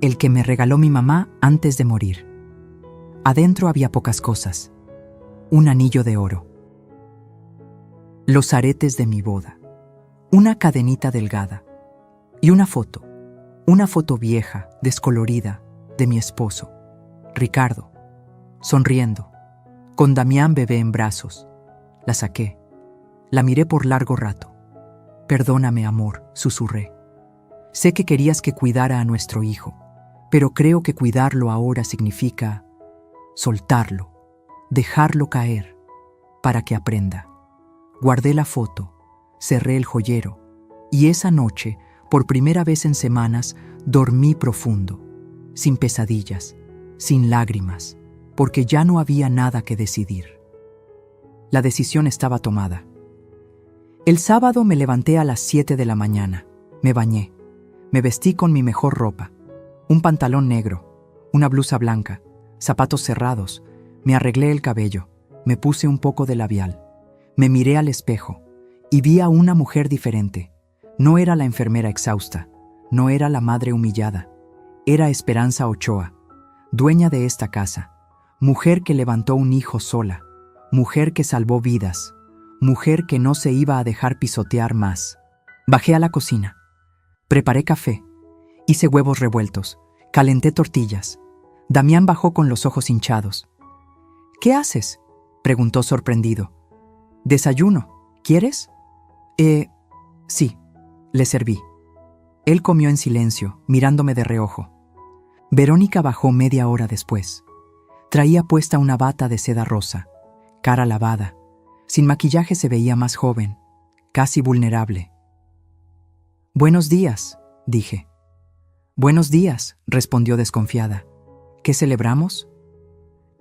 [SPEAKER 1] el que me regaló mi mamá antes de morir. Adentro había pocas cosas. Un anillo de oro, los aretes de mi boda, una cadenita delgada y una foto vieja, descolorida, de mi esposo, Ricardo, sonriendo, con Damián bebé en brazos. La saqué, la miré por largo rato. «Perdóname, amor», susurré. «Sé que querías que cuidara a nuestro hijo, pero creo que cuidarlo ahora significa soltarlo, dejarlo caer, para que aprenda». Guardé la foto, cerré el joyero, y esa noche, por primera vez en semanas, dormí profundo, sin pesadillas, sin lágrimas, porque ya no había nada que decidir. La decisión estaba tomada. El sábado me levanté a las 7 de la mañana, me bañé, me vestí con mi mejor ropa, un pantalón negro, una blusa blanca, zapatos cerrados, me arreglé el cabello, me puse un poco de labial, me miré al espejo y vi a una mujer diferente. No era la enfermera exhausta, no era la madre humillada, era Esperanza Ochoa, dueña de esta casa, mujer que levantó un hijo sola, mujer que salvó vidas, mujer que no se iba a dejar pisotear más. Bajé a la cocina, preparé café, hice huevos revueltos, calenté tortillas. Damián bajó con los ojos hinchados. «¿Qué haces?», preguntó sorprendido. «Desayuno, ¿quieres?» Sí», le serví. Él comió en silencio, mirándome de reojo. Verónica bajó media hora después. Traía puesta una bata de seda rosa, cara lavada. Sin maquillaje se veía más joven, casi vulnerable. «Buenos días», dije. «Buenos días», respondió desconfiada. «¿Qué celebramos?»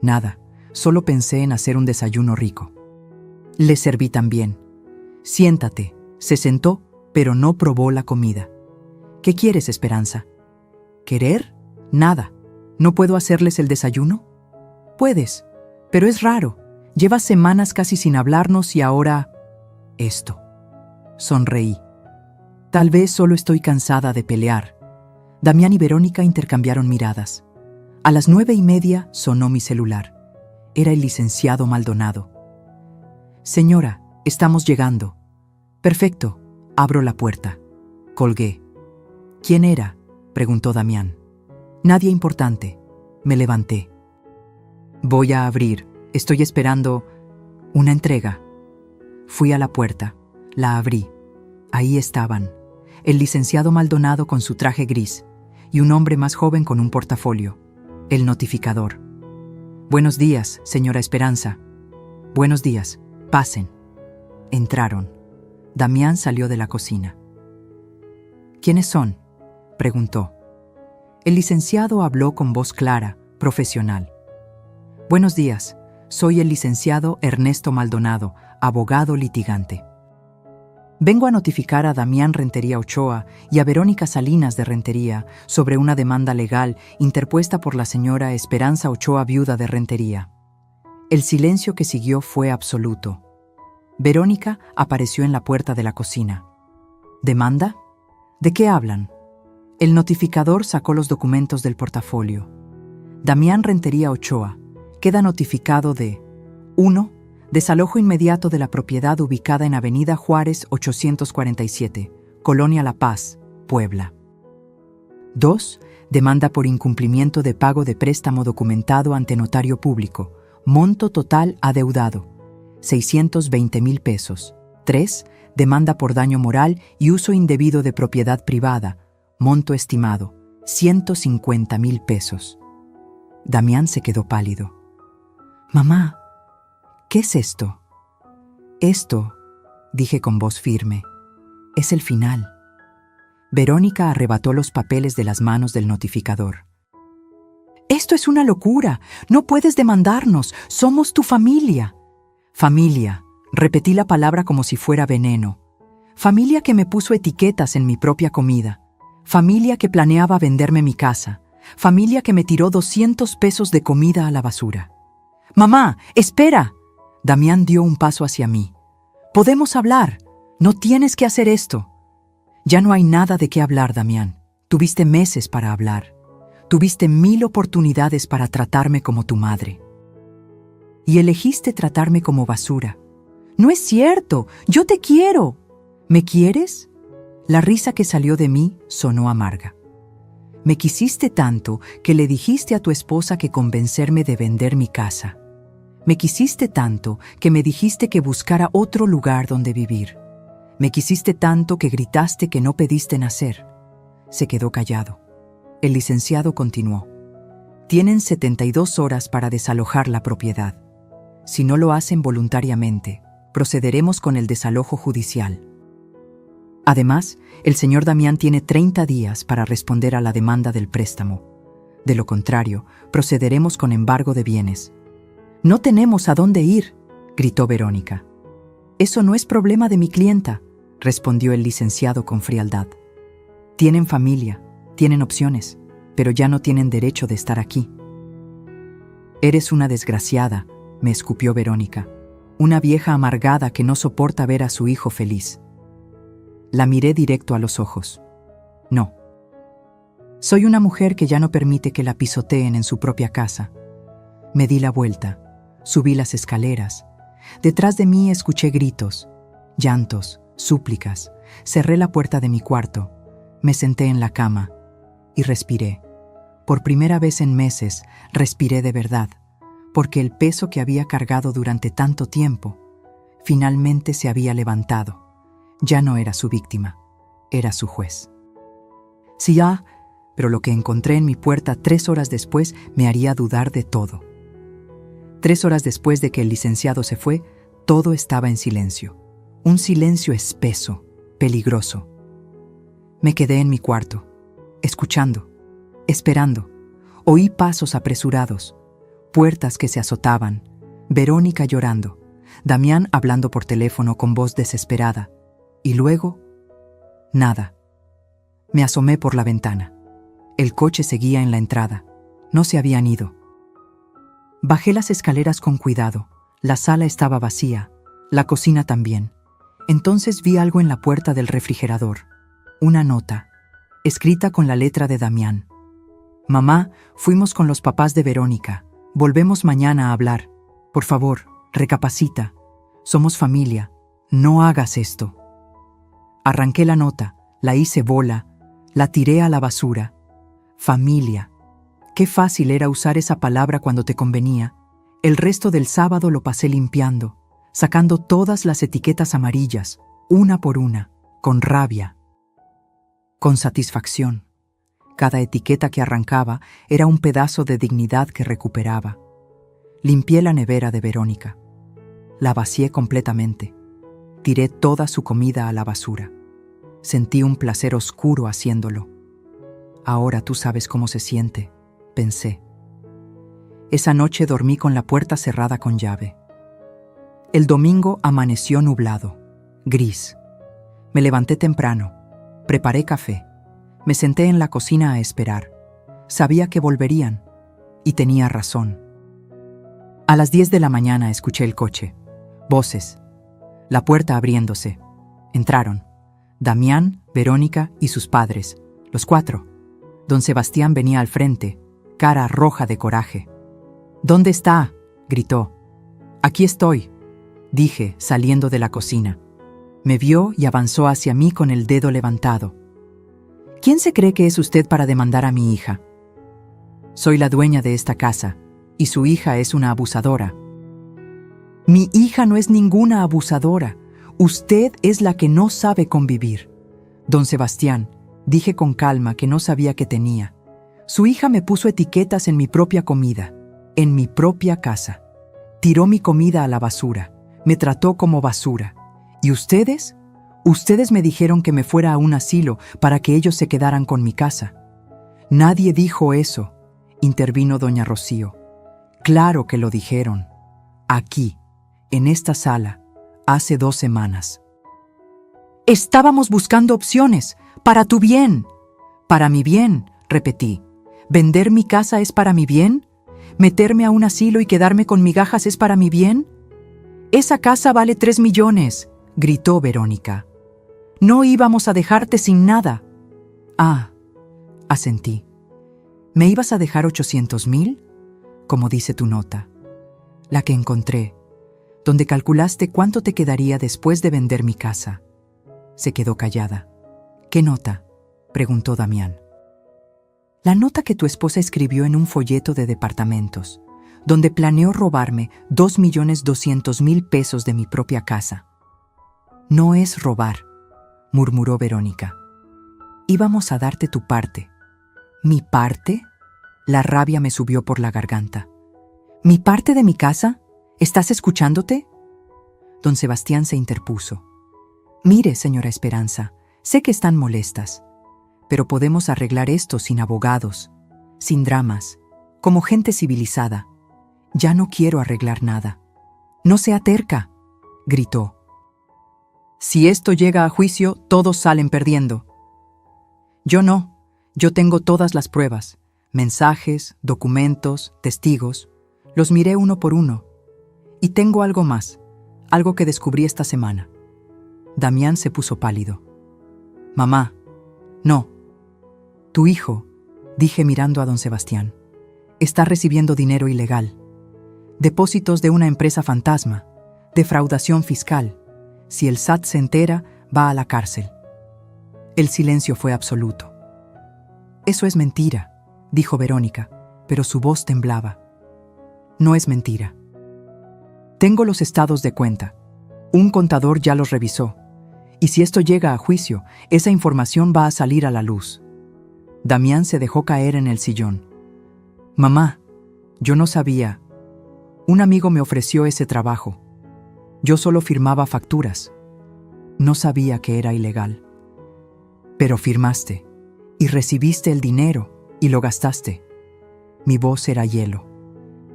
[SPEAKER 1] «Nada, solo pensé en hacer un desayuno rico». Le serví también. «Siéntate», se sentó, pero no probó la comida. «¿Qué quieres, Esperanza?» «¿Querer? Nada. ¿No puedo hacerles el desayuno?» «Puedes, pero es raro. Llevas semanas casi sin hablarnos y ahora...» «Esto». Sonreí. «Tal vez solo estoy cansada de pelear». Damián y Verónica intercambiaron miradas. A las 9:30 sonó mi celular. Era el licenciado Maldonado. «Señora, estamos llegando». «Perfecto». Abro la puerta. Colgué. «¿Quién era?», preguntó Damián. «Nadie importante». Me levanté. «Voy a abrir. Estoy esperando una entrega». Fui a la puerta. La abrí. Ahí estaban. El licenciado Maldonado con su traje gris y un hombre más joven con un portafolio. El notificador. «Buenos días, señora Esperanza». «Buenos días. Pasen». Entraron. Damián salió de la cocina. «¿Quiénes son?», preguntó. El licenciado habló con voz clara, profesional. «Buenos días. Soy el licenciado Ernesto Maldonado, abogado litigante. Vengo a notificar a Damián Rentería Ochoa y a Verónica Salinas de Rentería sobre una demanda legal interpuesta por la señora Esperanza Ochoa, viuda de Rentería». El silencio que siguió fue absoluto. Verónica apareció en la puerta de la cocina. «¿Demanda? ¿De qué hablan?». El notificador sacó los documentos del portafolio. Damián Rentería Ochoa queda notificado de 1. Desalojo inmediato de la propiedad ubicada en Avenida Juárez 847, Colonia La Paz, Puebla. 2. Demanda por incumplimiento de pago de préstamo documentado ante notario público. Monto total adeudado: 620,000 pesos. 3. Demanda por daño moral y uso indebido de propiedad privada. Monto estimado: 150,000 pesos. Damián se quedó pálido. «Mamá, ¿qué es esto?» «Esto», dije con voz firme, «es el final». Verónica arrebató los papeles de las manos del notificador. «Esto es una locura. No puedes demandarnos. Somos tu familia». «Familia», repetí la palabra como si fuera veneno. «Familia que me puso etiquetas en mi propia comida. Familia que planeaba venderme mi casa. Familia que me tiró 200 pesos de comida a la basura». «Mamá, espera». Damián dio un paso hacia mí. «Podemos hablar. No tienes que hacer esto». «Ya no hay nada de qué hablar, Damián. Tuviste meses para hablar. Tuviste 1000 oportunidades para tratarme como tu madre. Y elegiste tratarme como basura». «No es cierto. Yo te quiero». «¿Me quieres?» La risa que salió de mí sonó amarga. «Me quisiste tanto que le dijiste a tu esposa que convencerme de vender mi casa. Me quisiste tanto que me dijiste que buscara otro lugar donde vivir. Me quisiste tanto que gritaste que no pediste nacer». Se quedó callado. El licenciado continuó. «Tienen 72 horas para desalojar la propiedad. Si no lo hacen voluntariamente, procederemos con el desalojo judicial. Además, el señor Damián tiene 30 días para responder a la demanda del préstamo. De lo contrario, procederemos con embargo de bienes». «No tenemos a dónde ir», gritó Verónica. «Eso no es problema de mi clienta», respondió el licenciado con frialdad. «Tienen familia, tienen opciones, pero ya no tienen derecho de estar aquí». «Eres una desgraciada», me escupió Verónica. «Una vieja amargada que no soporta ver a su hijo feliz». La miré directo a los ojos. «No. Soy una mujer que ya no permite que la pisoteen en su propia casa». Me di la vuelta, subí las escaleras. Detrás de mí escuché gritos, llantos, súplicas. Cerré la puerta de mi cuarto, me senté en la cama y respiré. Por primera vez en meses, respiré de verdad, porque el peso que había cargado durante tanto tiempo finalmente se había levantado. Ya no era su víctima, era su juez. Sí, pero lo que encontré en mi puerta 3 horas después me haría dudar de todo. 3 horas después de que el licenciado se fue, todo estaba en silencio. Un silencio espeso, peligroso. Me quedé en mi cuarto, escuchando, esperando. Oí pasos apresurados, puertas que se azotaban, Verónica llorando, Damián hablando por teléfono con voz desesperada. Y luego, nada. Me asomé por la ventana. El coche seguía en la entrada. No se habían ido. Bajé las escaleras con cuidado. La sala estaba vacía, la cocina también. Entonces vi algo en la puerta del refrigerador. Una nota, escrita con la letra de Damián. «Mamá, fuimos con los papás de Verónica. Volvemos mañana a hablar. Por favor, recapacita. Somos familia. No hagas esto». Arranqué la nota, la hice bola, la tiré a la basura. Familia. Qué fácil era usar esa palabra cuando te convenía. El resto del sábado lo pasé limpiando, sacando todas las etiquetas amarillas, una por una, con rabia, con satisfacción. Cada etiqueta que arrancaba era un pedazo de dignidad que recuperaba. Limpié la nevera de Verónica. La vacié completamente. Tiré toda su comida a la basura. Sentí un placer oscuro haciéndolo. Ahora tú sabes cómo se siente, pensé. Esa noche dormí con la puerta cerrada con llave. El domingo amaneció nublado, gris. Me levanté temprano, preparé café, me senté en la cocina a esperar. Sabía que volverían, y tenía razón. A las 10 de la mañana escuché el coche, voces, la puerta abriéndose. Entraron Damián, Verónica y sus padres, los 4. Don Sebastián venía al frente, cara roja de coraje. «¿Dónde está?», gritó. «Aquí estoy», dije, saliendo de la cocina. Me vio y avanzó hacia mí con el dedo levantado. «¿Quién se cree que es usted para demandar a mi hija?». «Soy la dueña de esta casa, y su hija es una abusadora». «Mi hija no es ninguna abusadora. Usted es la que no sabe convivir». «Don Sebastián, Dije con calma que no sabía qué tenía. Su hija me puso etiquetas en mi propia comida, en mi propia casa. Tiró mi comida a la basura, me trató como basura. ¿Y ustedes? Ustedes me dijeron que me fuera a un asilo para que ellos se quedaran con mi casa. Nadie dijo eso, intervino doña Rocío. Claro que lo dijeron. Aquí, en esta sala, hace 2 semanas. Estábamos buscando opciones, para tu bien. Para mi bien, repetí. ¿Vender mi casa es para mi bien? ¿Meterme a un asilo y quedarme con migajas es para mi bien? Esa casa vale 3 millones, gritó Verónica. No íbamos a dejarte sin nada. Ah, asentí. ¿Me ibas a dejar 800,000? Como dice tu nota. La que encontré, donde calculaste cuánto te quedaría después de vender mi casa. Se quedó callada. ¿Qué nota?, preguntó Damián. La nota que tu esposa escribió en un folleto de departamentos, donde planeó robarme 2,200,000 pesos de mi propia casa. No es robar, murmuró Verónica. Íbamos a darte tu parte. ¿Mi parte? La rabia me subió por la garganta. ¿Mi parte de mi casa? ¿Estás escuchándote? Don Sebastián se interpuso. Mire, señora Esperanza, sé que están molestas, pero podemos arreglar esto sin abogados, sin dramas, como gente civilizada. Ya no quiero arreglar nada. No sea terca, gritó. Si esto llega a juicio, todos salen perdiendo. Yo no, yo tengo todas las pruebas, mensajes, documentos, testigos. Los miré uno por uno. Y tengo algo más, algo que descubrí esta semana. Damián se puso pálido. Mamá, no. Tu hijo, dije mirando a don Sebastián, está recibiendo dinero ilegal. Depósitos de una empresa fantasma, defraudación fiscal. Si el SAT se entera, va a la cárcel. El silencio fue absoluto. Eso es mentira, dijo Verónica, pero su voz temblaba. No es mentira. Tengo los estados de cuenta. Un contador ya los revisó. Y si esto llega a juicio, esa información va a salir a la luz. Damián se dejó caer en el sillón. Mamá, yo no sabía. Un amigo me ofreció ese trabajo. Yo solo firmaba facturas. No sabía que era ilegal. Pero firmaste, y recibiste el dinero, y lo gastaste. Mi voz era hielo.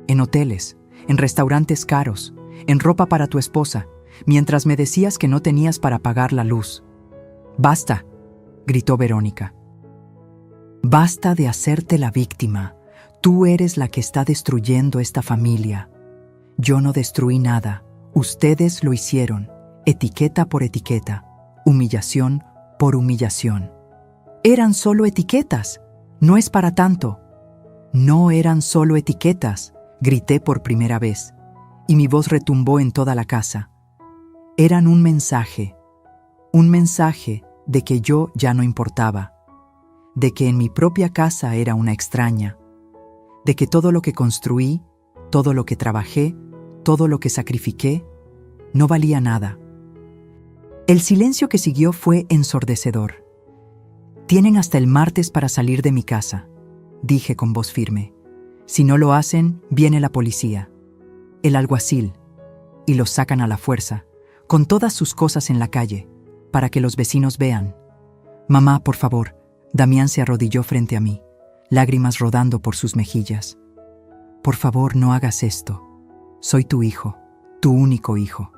[SPEAKER 1] En hoteles, en restaurantes caros, en ropa para tu esposa, mientras me decías que no tenías para pagar la luz. Basta, gritó Verónica. Basta de hacerte la víctima. Tú eres la que está destruyendo esta familia. Yo no destruí nada. Ustedes lo hicieron, etiqueta por etiqueta, humillación por humillación. Eran solo etiquetas. No es para tanto. No eran solo etiquetas, grité por primera vez, y mi voz retumbó en toda la casa. Eran un mensaje de que yo ya no importaba, de que en mi propia casa era una extraña, de que todo lo que construí, todo lo que trabajé, todo lo que sacrifiqué, no valía nada. El silencio que siguió fue ensordecedor. Tienen hasta el martes para salir de mi casa, dije con voz firme. Si no lo hacen, viene la policía, el alguacil, y los sacan a la fuerza, con todas sus cosas en la calle, para que los vecinos vean. Mamá, por favor. Damián se arrodilló frente a mí, lágrimas rodando por sus mejillas. Por favor, no hagas esto. Soy tu hijo, tu único hijo.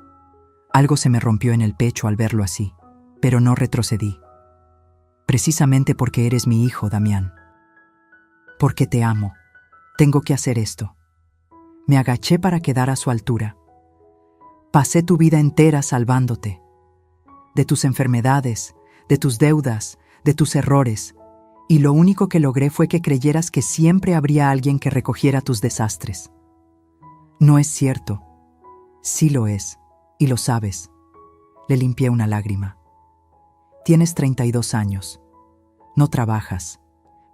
[SPEAKER 1] Algo se me rompió en el pecho al verlo así, pero no retrocedí. Precisamente porque eres mi hijo, Damián. Porque te amo. Tengo que hacer esto. Me agaché para quedar a su altura. Pasé tu vida entera salvándote. De tus enfermedades, de tus deudas, de tus errores. Y lo único que logré fue que creyeras que siempre habría alguien que recogiera tus desastres. No es cierto. Sí lo es, y lo sabes. Le limpié una lágrima. Tienes 32 años. No trabajas.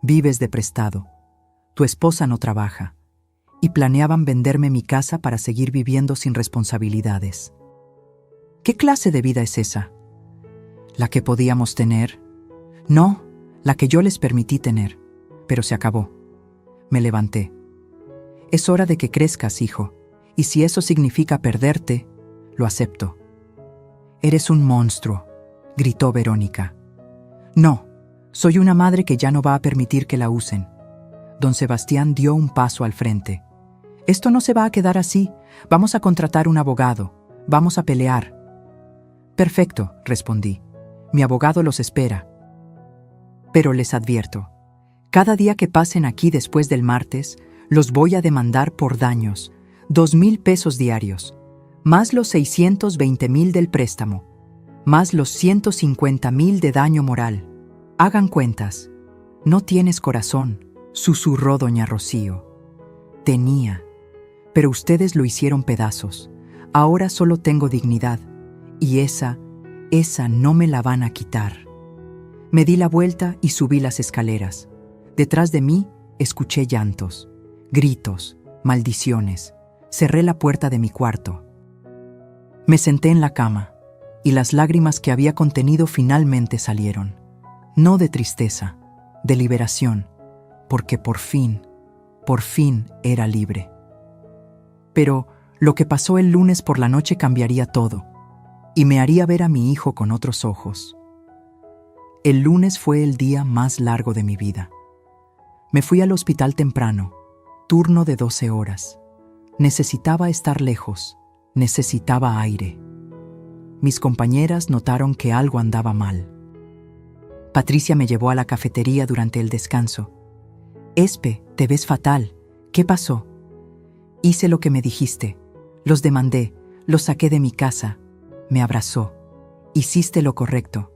[SPEAKER 1] Vives de prestado. Tu esposa no trabaja. Y planeaban venderme mi casa para seguir viviendo sin responsabilidades. ¿Qué clase de vida es esa? ¿La que podíamos tener? No, la que yo les permití tener, pero se acabó. Me levanté. Es hora de que crezcas, hijo, y si eso significa perderte, lo acepto. Eres un monstruo, gritó Verónica. No, soy una madre que ya no va a permitir que la usen. Don Sebastián dio un paso al frente. Esto no se va a quedar así. Vamos a contratar un abogado. Vamos a pelear. Perfecto, respondí. Mi abogado los espera. Pero les advierto, cada día que pasen aquí después del martes, los voy a demandar por daños, 2,000 pesos diarios, más los 620,000 del préstamo, más los 150,000 de daño moral. Hagan cuentas. No tienes corazón, susurró doña Rocío. Tenía, pero ustedes lo hicieron pedazos. Ahora solo tengo dignidad, y esa no me la van a quitar. Me di la vuelta y subí las escaleras. Detrás de mí escuché llantos, gritos, maldiciones. Cerré la puerta de mi cuarto. Me senté en la cama, y las lágrimas que había contenido finalmente salieron. No de tristeza, de liberación, porque por fin era libre. Pero lo que pasó el lunes por la noche cambiaría todo, y me haría ver a mi hijo con otros ojos. El lunes fue el día más largo de mi vida. Me fui al hospital temprano, turno de 12 horas. Necesitaba estar lejos, necesitaba aire. Mis compañeras notaron que algo andaba mal. Patricia me llevó a la cafetería durante el descanso. Espe, te ves fatal. ¿Qué pasó? Hice lo que me dijiste. Los demandé, los saqué de mi casa. Me abrazó. Hiciste lo correcto.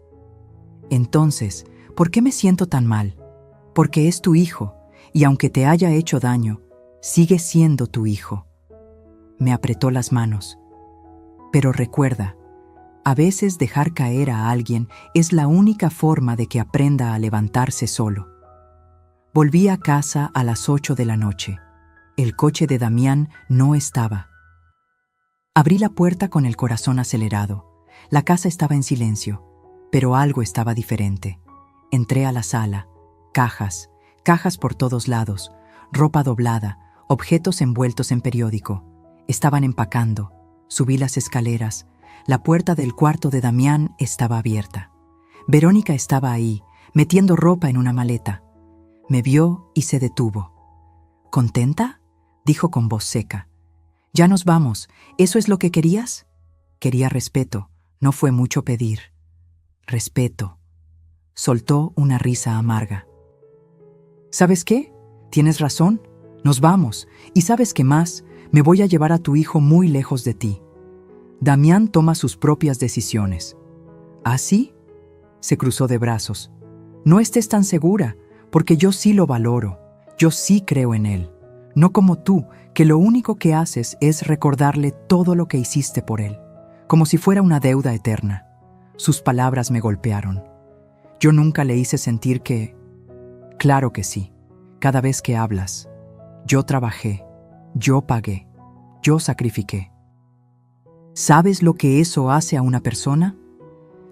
[SPEAKER 1] Entonces, ¿por qué me siento tan mal? Porque es tu hijo, y aunque te haya hecho daño, sigue siendo tu hijo. Me apretó las manos. Pero recuerda, a veces dejar caer a alguien es la única forma de que aprenda a levantarse solo. Volví a casa a las 8 de la noche. El coche de Damián no estaba. Abrí la puerta con el corazón acelerado. La casa estaba en silencio, pero algo estaba diferente. Entré a la sala. Cajas por todos lados, ropa doblada, objetos envueltos en periódico. Estaban empacando. Subí las escaleras. La puerta del cuarto de Damián estaba abierta. Verónica estaba ahí, metiendo ropa en una maleta. Me vio y se detuvo. ¿Contenta?, dijo con voz seca. Ya nos vamos. ¿Eso es lo que querías? Quería respeto. No fue mucho pedir. Respeto. Soltó una risa amarga. ¿Sabes qué? Tienes razón. Nos vamos. Y ¿sabes qué más? Me voy a llevar a tu hijo muy lejos de ti. Damián toma sus propias decisiones. ¿Ah, sí? Se cruzó de brazos. No estés tan segura, porque yo sí lo valoro. Yo sí creo en él. No como tú, que lo único que haces es recordarle todo lo que hiciste por él, como si fuera una deuda eterna. Sus palabras me golpearon. Yo nunca le hice sentir que... Claro que sí. Cada vez que hablas. Yo trabajé. Yo pagué. Yo sacrifiqué. ¿Sabes lo que eso hace a una persona?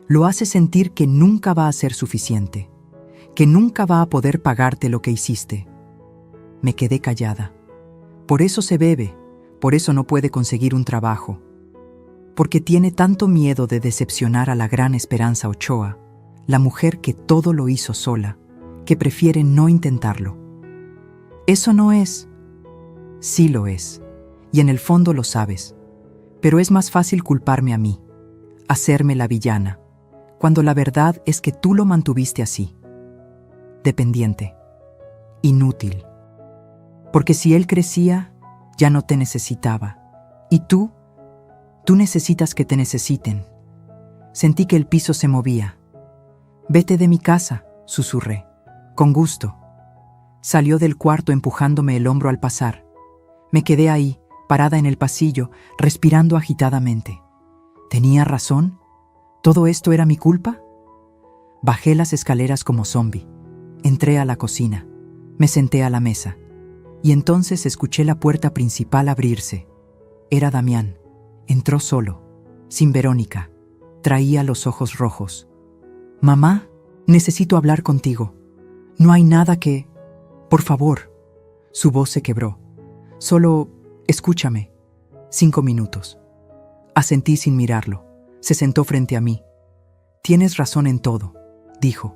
[SPEAKER 1] Lo hace sentir que nunca va a ser suficiente, que nunca va a poder pagarte lo que hiciste. Me quedé callada. Por eso se bebe, por eso no puede conseguir un trabajo, porque tiene tanto miedo de decepcionar a la gran Esperanza Ochoa, la mujer que todo lo hizo sola, que prefiere no intentarlo. Eso no es. Sí lo es, y en el fondo lo sabes. Pero es más fácil culparme a mí, hacerme la villana, cuando la verdad es que tú lo mantuviste así. Dependiente. Inútil. Porque si él crecía, ya no te necesitaba. Y tú necesitas que te necesiten. Sentí que el piso se movía. Vete de mi casa, susurré. Con gusto. Salió del cuarto empujándome el hombro al pasar. Me quedé ahí, parada en el pasillo, respirando agitadamente. ¿Tenía razón? ¿Todo esto era mi culpa? Bajé las escaleras como zombi. Entré a la cocina. Me senté a la mesa. Y entonces escuché la puerta principal abrirse. Era Damián. Entró solo, sin Verónica. Traía los ojos rojos. «Mamá, necesito hablar contigo». No hay nada que... Por favor. Su voz se quebró. Solo escúchame. 5 minutos. Asentí sin mirarlo. Se sentó frente a mí. Tienes razón en todo, dijo.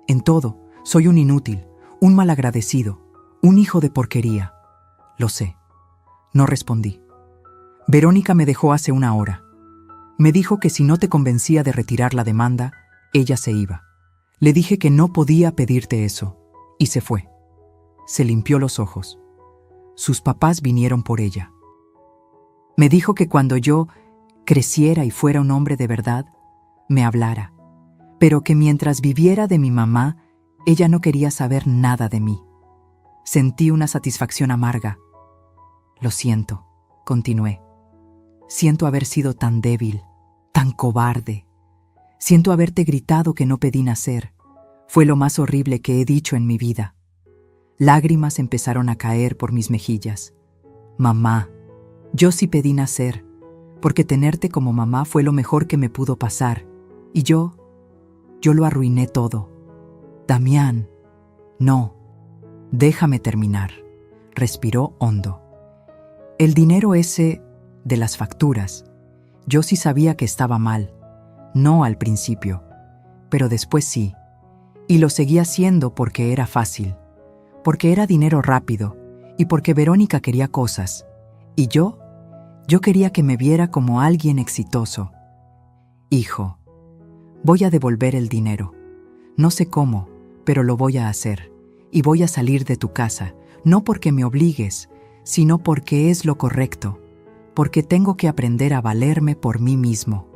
[SPEAKER 1] En todo. Soy un inútil, un malagradecido, un hijo de porquería. Lo sé. No respondí. Verónica me dejó hace 1 hora. Me dijo que si no te convencía de retirar la demanda, ella se iba. Le dije que no podía pedirte eso, y se fue. Se limpió los ojos. Sus papás vinieron por ella. Me dijo que cuando yo creciera y fuera un hombre de verdad, me hablara, pero que mientras viviera de mi mamá, ella no quería saber nada de mí. Sentí una satisfacción amarga. Lo siento, continué. Siento haber sido tan débil, tan cobarde. Siento haberte gritado que no pedí nacer. Fue lo más horrible que he dicho en mi vida. Lágrimas empezaron a caer por mis mejillas. Mamá, yo sí pedí nacer, porque tenerte como mamá fue lo mejor que me pudo pasar. Y yo lo arruiné todo. Damián, no. Déjame terminar. Respiró hondo. El dinero ese de las facturas, yo sí sabía que estaba mal. No al principio, pero después sí. Y lo seguía haciendo porque era fácil, porque era dinero rápido y porque Verónica quería cosas. Y yo quería que me viera como alguien exitoso. Hijo, voy a devolver el dinero. No sé cómo, pero lo voy a hacer. Y voy a salir de tu casa, no porque me obligues, sino porque es lo correcto, porque tengo que aprender a valerme por mí mismo.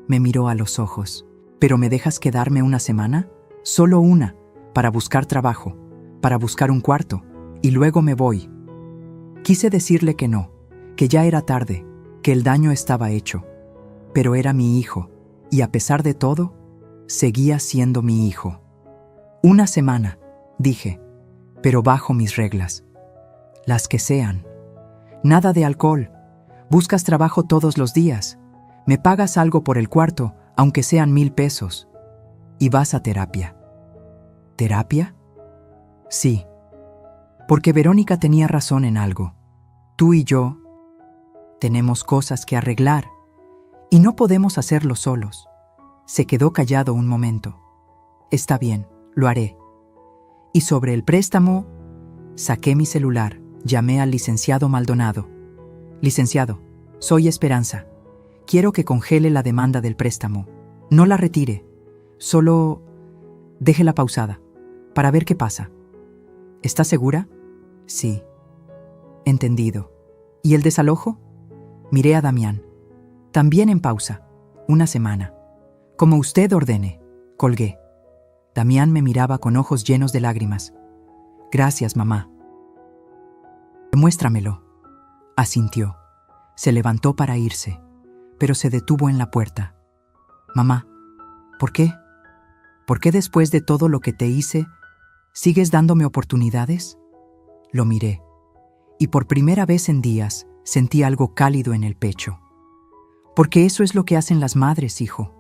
[SPEAKER 1] Me miró a los ojos. ¿Pero me dejas quedarme 1 semana? Solo 1, para buscar trabajo, para buscar un cuarto, y luego me voy. Quise decirle que no, que ya era tarde, que el daño estaba hecho. Pero era mi hijo, y a pesar de todo, seguía siendo mi hijo. 1 semana, dije, pero bajo mis reglas. Las que sean. Nada de alcohol. Buscas trabajo todos los días. Me pagas algo por el cuarto, aunque sean 1,000 pesos. Y vas a terapia. ¿Terapia? Sí. Porque Verónica tenía razón en algo. Tú y yo tenemos cosas que arreglar y no podemos hacerlo solos. Se quedó callado un momento. Está bien, lo haré. Y sobre el préstamo, saqué mi celular, llamé al licenciado Maldonado. Licenciado, soy Esperanza. Quiero que congele la demanda del préstamo. No la retire, solo déjela pausada, para ver qué pasa. ¿Está segura? Sí. Entendido. ¿Y el desalojo? Miré a Damián. También en pausa. 1 semana. Como usted ordene. Colgué. Damián me miraba con ojos llenos de lágrimas. Gracias, mamá. Muéstramelo. Asintió. Se levantó para irse, pero se detuvo en la puerta. Mamá, ¿por qué? ¿Por qué después de todo lo que te hice, sigues dándome oportunidades? Lo miré, y por primera vez en días sentí algo cálido en el pecho. Porque eso es lo que hacen las madres, hijo.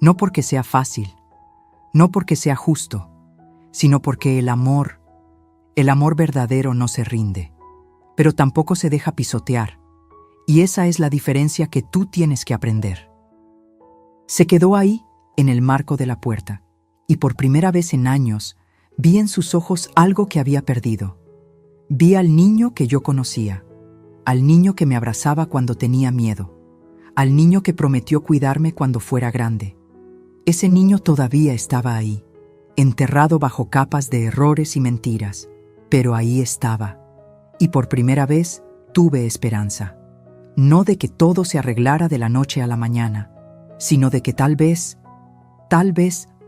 [SPEAKER 1] No porque sea fácil, no porque sea justo, sino porque el amor verdadero no se rinde, pero tampoco se deja pisotear. Y esa es la diferencia que tú tienes que aprender. Se quedó ahí, en el marco de la puerta, y por primera vez en años vi en sus ojos algo que había perdido. Vi al niño que yo conocía, al niño que me abrazaba cuando tenía miedo, al niño que prometió cuidarme cuando fuera grande. Ese niño todavía estaba ahí, enterrado bajo capas de errores y mentiras, pero ahí estaba. Y por primera vez tuve esperanza. No de que todo se arreglara de la noche a la mañana, sino de que tal vez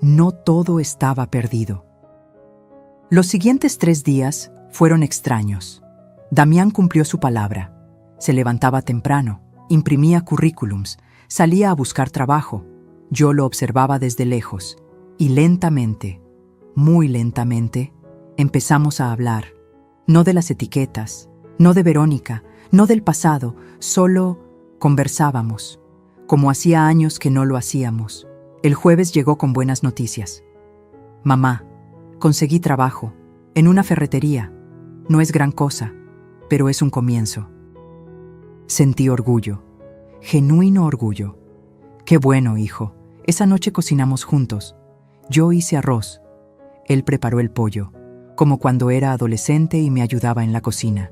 [SPEAKER 1] no todo estaba perdido. Los siguientes 3 días fueron extraños. Damián cumplió su palabra. Se levantaba temprano, imprimía currículums, salía a buscar trabajo. Yo lo observaba desde lejos, y lentamente, muy lentamente, empezamos a hablar. No de las etiquetas, no de Verónica, no del pasado, solo conversábamos, como hacía años que no lo hacíamos. El jueves llegó con buenas noticias. Mamá, Conseguí trabajo, en una ferretería. No es gran cosa, pero es un comienzo. Sentí orgullo, genuino orgullo. Qué bueno, hijo. Esa noche cocinamos juntos. Yo hice arroz. Él preparó el pollo, como cuando era adolescente y me ayudaba en la cocina.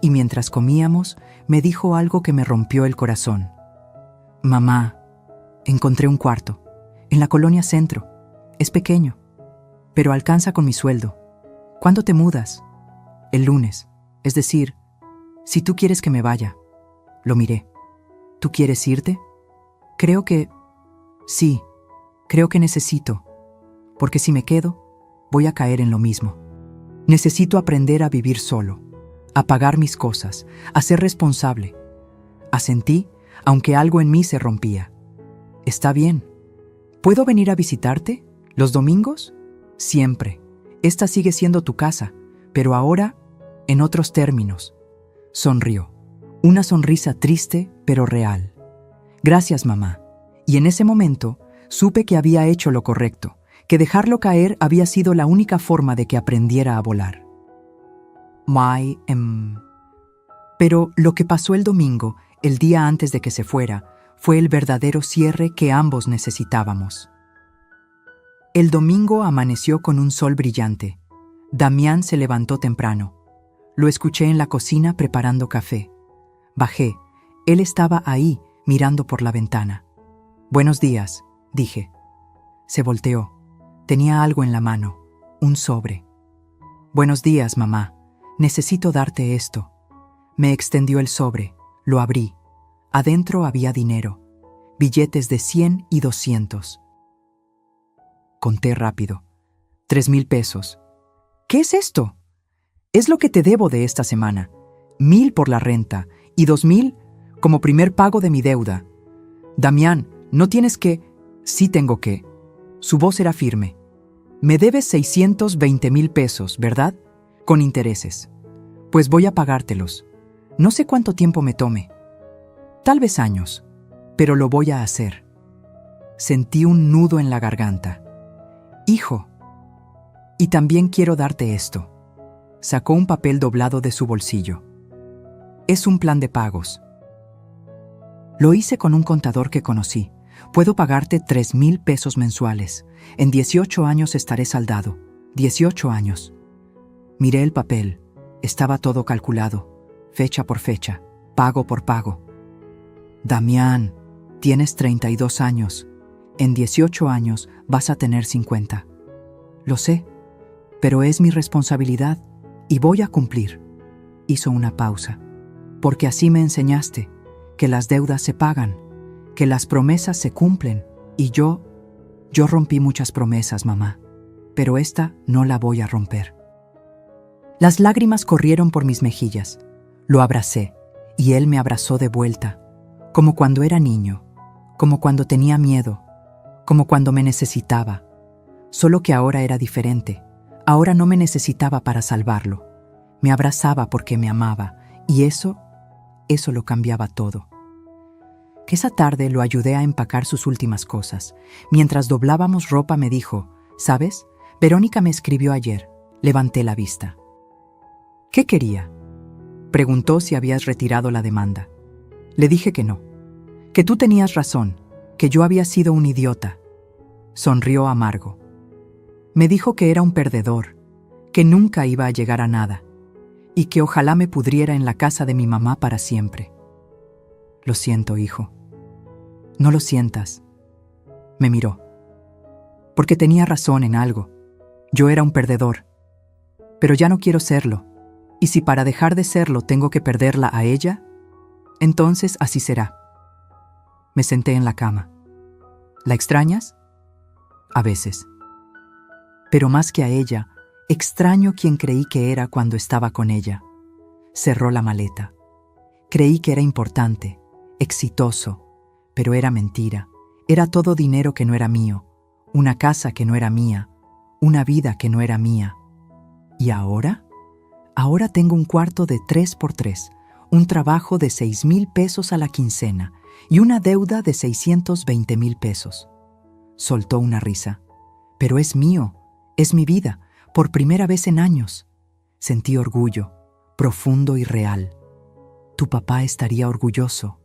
[SPEAKER 1] Y mientras comíamos, me dijo algo que me rompió el corazón. Mamá, encontré un cuarto, en la colonia Centro. Es pequeño, pero alcanza con mi sueldo. ¿Cuándo te mudas? El lunes. Es decir, si tú quieres que me vaya. Lo miré. ¿Tú quieres irte? Sí, creo que necesito. Porque si me quedo, voy a caer en lo mismo. Necesito aprender a vivir solo, a pagar mis cosas, a ser responsable. Asentí, aunque algo en mí se rompía. Está bien. ¿Puedo venir a visitarte? ¿Los domingos? Siempre. Esta sigue siendo tu casa, pero ahora en otros términos. Sonrió. Una sonrisa triste, pero real. Gracias, mamá. Y en ese momento supe que había hecho lo correcto, que dejarlo caer había sido la única forma de que aprendiera a volar. Pero lo que pasó el domingo, el día antes de que se fuera, fue el verdadero cierre que ambos necesitábamos. El domingo amaneció con un sol brillante. Damián se levantó temprano. Lo escuché en la cocina preparando café. Bajé. Él estaba ahí, mirando por la ventana. «Buenos días», dije. Se volteó. Tenía algo en la mano, un sobre. «Buenos días, mamá. Necesito darte esto». Me extendió el sobre. Lo abrí. Adentro había dinero. Billetes de 100 y 200. Conté rápido. 3,000 pesos. ¿Qué es esto? Es lo que te debo de esta semana. 1,000 por la renta y 2,000 como primer pago de mi deuda. Damián, no tienes que... Sí tengo que. Su voz era firme. Me debes 620,000 pesos, ¿verdad? Con intereses. Pues voy a pagártelos. No sé cuánto tiempo me tome. Tal vez años, pero lo voy a hacer. Sentí un nudo en la garganta. Hijo, y también quiero darte esto. Sacó un papel doblado de su bolsillo. Es un plan de pagos. Lo hice con un contador que conocí. Puedo pagarte 3,000 pesos mensuales. En 18 años estaré saldado. 18 años. Miré el papel. Estaba todo calculado. Fecha por fecha. Pago por pago. Damián, tienes 32 años. En 18 años vas a tener 50. Lo sé, pero es mi responsabilidad y voy a cumplir. Hizo una pausa. Porque así me enseñaste, que las deudas se pagan, que las promesas se cumplen. Y yo rompí muchas promesas, mamá, pero esta no la voy a romper. Las lágrimas corrieron por mis mejillas. Lo abracé y él me abrazó de vuelta, como cuando era niño, como cuando tenía miedo, como cuando me necesitaba. Solo que ahora era diferente. Ahora no me necesitaba para salvarlo. Me abrazaba porque me amaba y eso lo cambiaba todo. Que esa tarde lo ayudé a empacar sus últimas cosas. Mientras doblábamos ropa me dijo, ¿sabes? Verónica me escribió ayer. Levanté la vista. ¿Qué quería? Preguntó si habías retirado la demanda. Le dije que no. Que tú tenías razón, que yo había sido un idiota. Sonrió amargo. Me dijo que era un perdedor, que nunca iba a llegar a nada, y que ojalá me pudriera en la casa de mi mamá para siempre. Lo siento, hijo. No lo sientas. Me miró. Porque tenía razón en algo. Yo era un perdedor. Pero ya no quiero serlo. Y si para dejar de serlo tengo que perderla a ella, entonces así será. Me senté en la cama. ¿La extrañas? A veces. Pero más que a ella, extraño quien creí que era cuando estaba con ella. Cerró la maleta. Creí que era importante, exitoso, pero era mentira. Era todo dinero que no era mío, una casa que no era mía, una vida que no era mía. ¿Y ahora? Ahora tengo un cuarto de 3x3, un trabajo de 6,000 pesos a la quincena y una deuda de 620,000 pesos. Soltó una risa. Pero es mío, es mi vida. Por primera vez en años, sentí orgullo, profundo y real. Tu papá estaría orgulloso.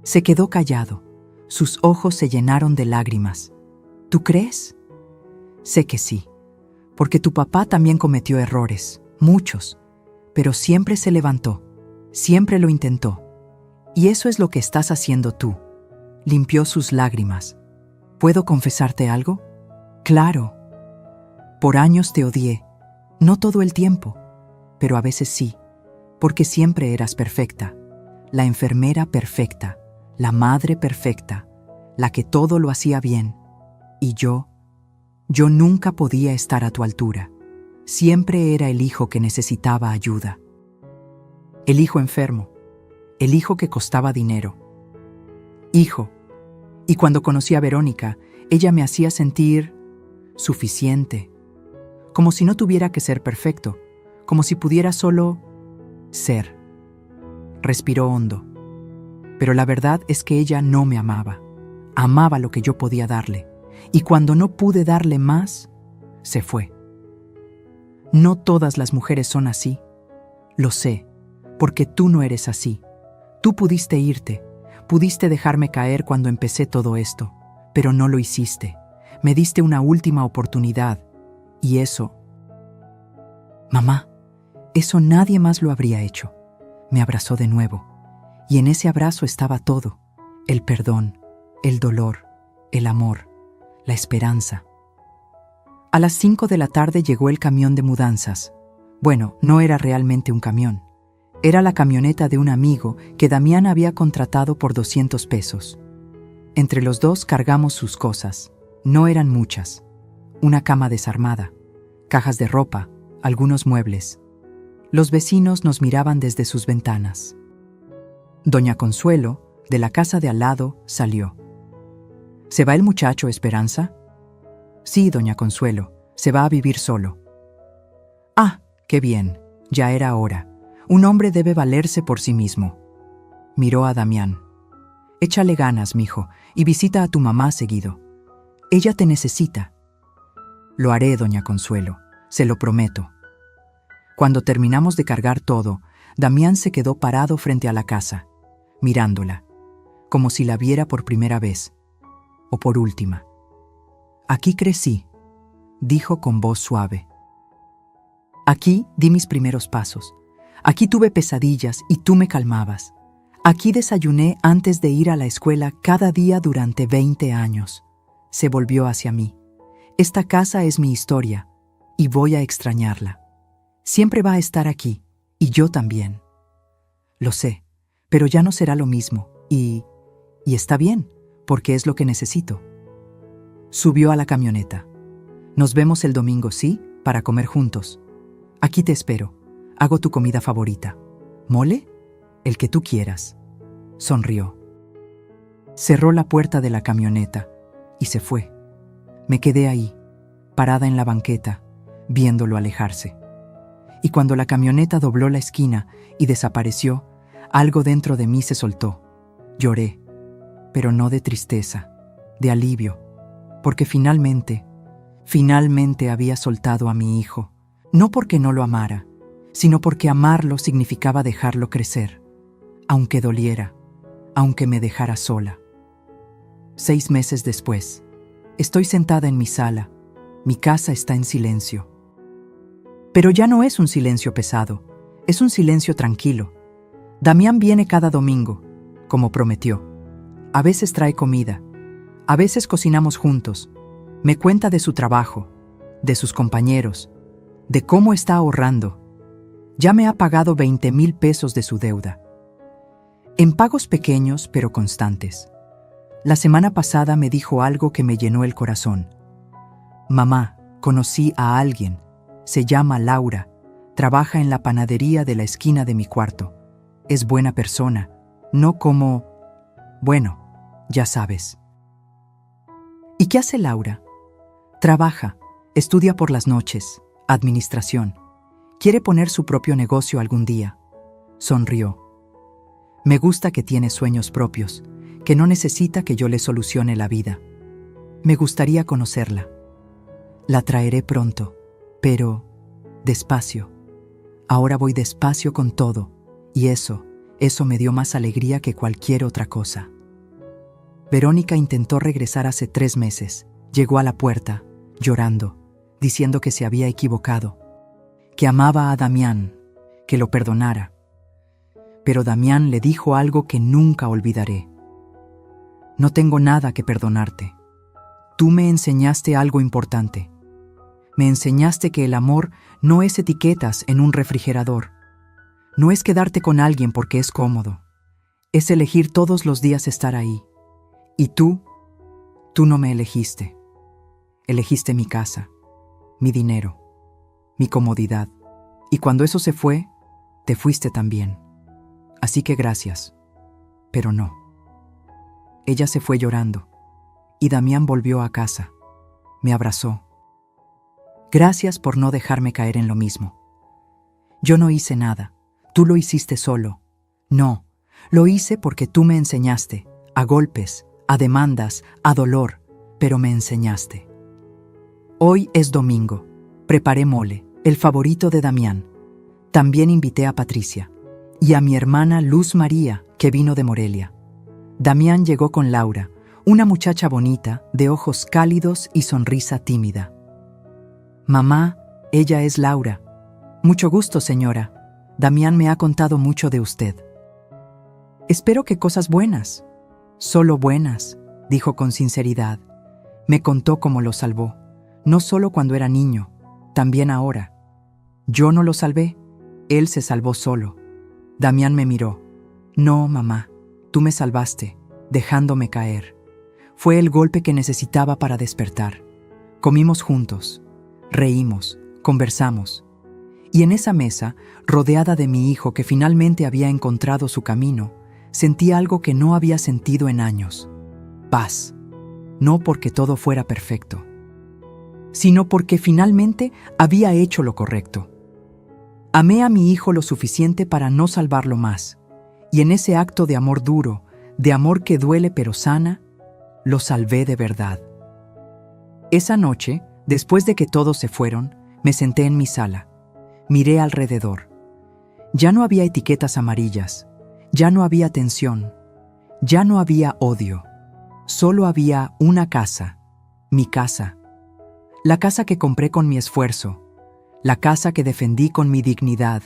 [SPEAKER 1] Se quedó callado. Sus ojos se llenaron de lágrimas. ¿Tú crees? Sé que sí, porque tu papá también cometió errores, muchos, pero siempre se levantó, siempre lo intentó. Y eso es lo que estás haciendo tú. Limpió sus lágrimas. ¿Puedo confesarte algo? Claro. Por años te odié, no todo el tiempo, pero a veces sí, porque siempre eras perfecta, la enfermera perfecta, la madre perfecta, la que todo lo hacía bien. Y yo nunca podía estar a tu altura. Siempre era el hijo que necesitaba ayuda. El hijo enfermo, el hijo que costaba dinero. Hijo. Y cuando conocí a Verónica, ella me hacía sentir suficiente, como si no tuviera que ser perfecto, como si pudiera solo ser. Respiró hondo. Pero la verdad es que ella no me amaba. Amaba lo que yo podía darle. Y cuando no pude darle más, se fue. No todas las mujeres son así. Lo sé, porque tú no eres así. Tú pudiste irte, pudiste dejarme caer cuando empecé todo esto, pero no lo hiciste. Me diste una última oportunidad. Y eso... Mamá, eso nadie más lo habría hecho. Me abrazó de nuevo. Y en ese abrazo estaba todo. El perdón, el dolor, el amor, la esperanza. A las 5 de la tarde llegó el camión de mudanzas. Bueno, no era realmente un camión. Era la camioneta de un amigo que Damián había contratado por 200 pesos. Entre los dos cargamos sus cosas. No eran muchas. Una cama desarmada, cajas de ropa, algunos muebles. Los vecinos nos miraban desde sus ventanas. Doña Consuelo, de la casa de al lado, salió. ¿Se va el muchacho, Esperanza? Sí, doña Consuelo, se va a vivir solo. Ah, qué bien, ya era hora. Un hombre debe valerse por sí mismo. Miró a Damián. Échale ganas, mijo, y visita a tu mamá seguido. Ella te necesita. Lo haré, doña Consuelo, se lo prometo. Cuando terminamos de cargar todo, Damián se quedó parado frente a la casa, mirándola, como si la viera por primera vez, o por última. Aquí crecí, dijo con voz suave. Aquí di mis primeros pasos. Aquí tuve pesadillas y tú me calmabas. Aquí desayuné antes de ir a la escuela cada día durante 20 años. Se volvió hacia mí. Esta casa es mi historia y voy a extrañarla. Siempre va a estar aquí, y yo también. Lo sé, pero ya no será lo mismo, y está bien, porque es lo que necesito. Subió a la camioneta. Nos vemos el domingo, ¿sí? Para comer juntos. Aquí te espero. Hago tu comida favorita. ¿Mole? El que tú quieras. Sonrió. Cerró la puerta de la camioneta y se fue. Me quedé ahí, parada en la banqueta, viéndolo alejarse. Y cuando la camioneta dobló la esquina y desapareció, algo dentro de mí se soltó. Lloré, pero no de tristeza, de alivio, porque finalmente había soltado a mi hijo, no porque no lo amara, sino porque amarlo significaba dejarlo crecer, aunque doliera, aunque me dejara sola. 6 meses después, estoy sentada en mi sala, mi casa está en silencio. Pero ya no es un silencio pesado, es un silencio tranquilo. Damián viene cada domingo, como prometió. A veces trae comida, a veces cocinamos juntos. Me cuenta de su trabajo, de sus compañeros, de cómo está ahorrando. Ya me ha pagado 20,000 pesos de su deuda. En pagos pequeños pero constantes. La semana pasada me dijo algo que me llenó el corazón. Mamá, conocí a alguien. Se llama Laura, trabaja en la panadería de la esquina de mi cuarto. Es buena persona, no como... Bueno, ya sabes. ¿Y qué hace Laura? Trabaja, estudia por las noches, administración. Quiere poner su propio negocio algún día. Sonrió. Me gusta que tiene sueños propios, que no necesita que yo le solucione la vida. Me gustaría conocerla. La traeré pronto. Pero, despacio. Ahora voy despacio con todo, y eso me dio más alegría que cualquier otra cosa. Verónica intentó regresar hace 3 meses. Llegó a la puerta, llorando, diciendo que se había equivocado, que amaba a Damián, que lo perdonara. Pero Damián le dijo algo que nunca olvidaré. No tengo nada que perdonarte. Tú me enseñaste algo importante. Me enseñaste que el amor no es etiquetas en un refrigerador. No es quedarte con alguien porque es cómodo. Es elegir todos los días estar ahí. Y tú no me elegiste. Elegiste mi casa, mi dinero, mi comodidad. Y cuando eso se fue, te fuiste también. Así que gracias. Pero no. Ella se fue llorando, y Damián volvió a casa. Me abrazó. Gracias por no dejarme caer en lo mismo. Yo no hice nada. Tú lo hiciste solo. No, lo hice porque tú me enseñaste, a golpes, a demandas, a dolor, pero me enseñaste. Hoy es domingo. Preparé mole, el favorito de Damián. También invité a Patricia y a mi hermana Luz María, que vino de Morelia. Damián llegó con Laura, una muchacha bonita, de ojos cálidos y sonrisa tímida. Mamá, ella es Laura. Mucho gusto, señora. Damián me ha contado mucho de usted. Espero que cosas buenas. Solo buenas, dijo con sinceridad. Me contó cómo lo salvó, no solo cuando era niño, también ahora. Yo no lo salvé, él se salvó solo. Damián me miró. No, mamá, tú me salvaste, dejándome caer. Fue el golpe que necesitaba para despertar. Comimos juntos, reímos, conversamos. Y en esa mesa, rodeada de mi hijo que finalmente había encontrado su camino, sentí algo que no había sentido en años. Paz. No porque todo fuera perfecto, sino porque finalmente había hecho lo correcto. Amé a mi hijo lo suficiente para no salvarlo más, y en ese acto de amor duro, de amor que duele pero sana, lo salvé de verdad. Esa noche, después de que todos se fueron, me senté en mi sala. Miré alrededor. Ya no había etiquetas amarillas, ya no había tensión, ya no había odio. Solo había una casa, mi casa. La casa que compré con mi esfuerzo, la casa que defendí con mi dignidad.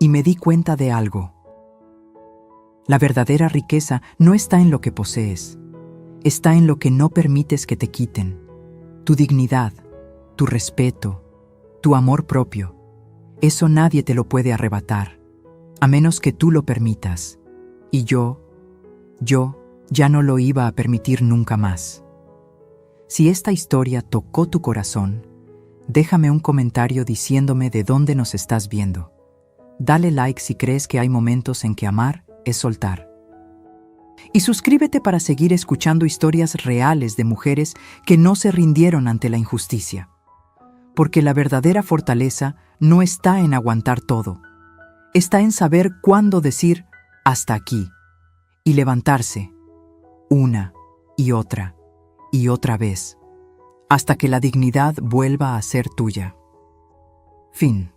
[SPEAKER 1] Y me di cuenta de algo. La verdadera riqueza no está en lo que posees, está en lo que no permites que te quiten. Tu dignidad, tu respeto, tu amor propio. Eso nadie te lo puede arrebatar, a menos que tú lo permitas. Y yo ya no lo iba a permitir nunca más. Si esta historia tocó tu corazón, déjame un comentario diciéndome de dónde nos estás viendo. Dale like si crees que hay momentos en que amar es soltar. Y suscríbete para seguir escuchando historias reales de mujeres que no se rindieron ante la injusticia. Porque la verdadera fortaleza no está en aguantar todo. Está en saber cuándo decir hasta aquí y levantarse una y otra vez, hasta que la dignidad vuelva a ser tuya. Fin.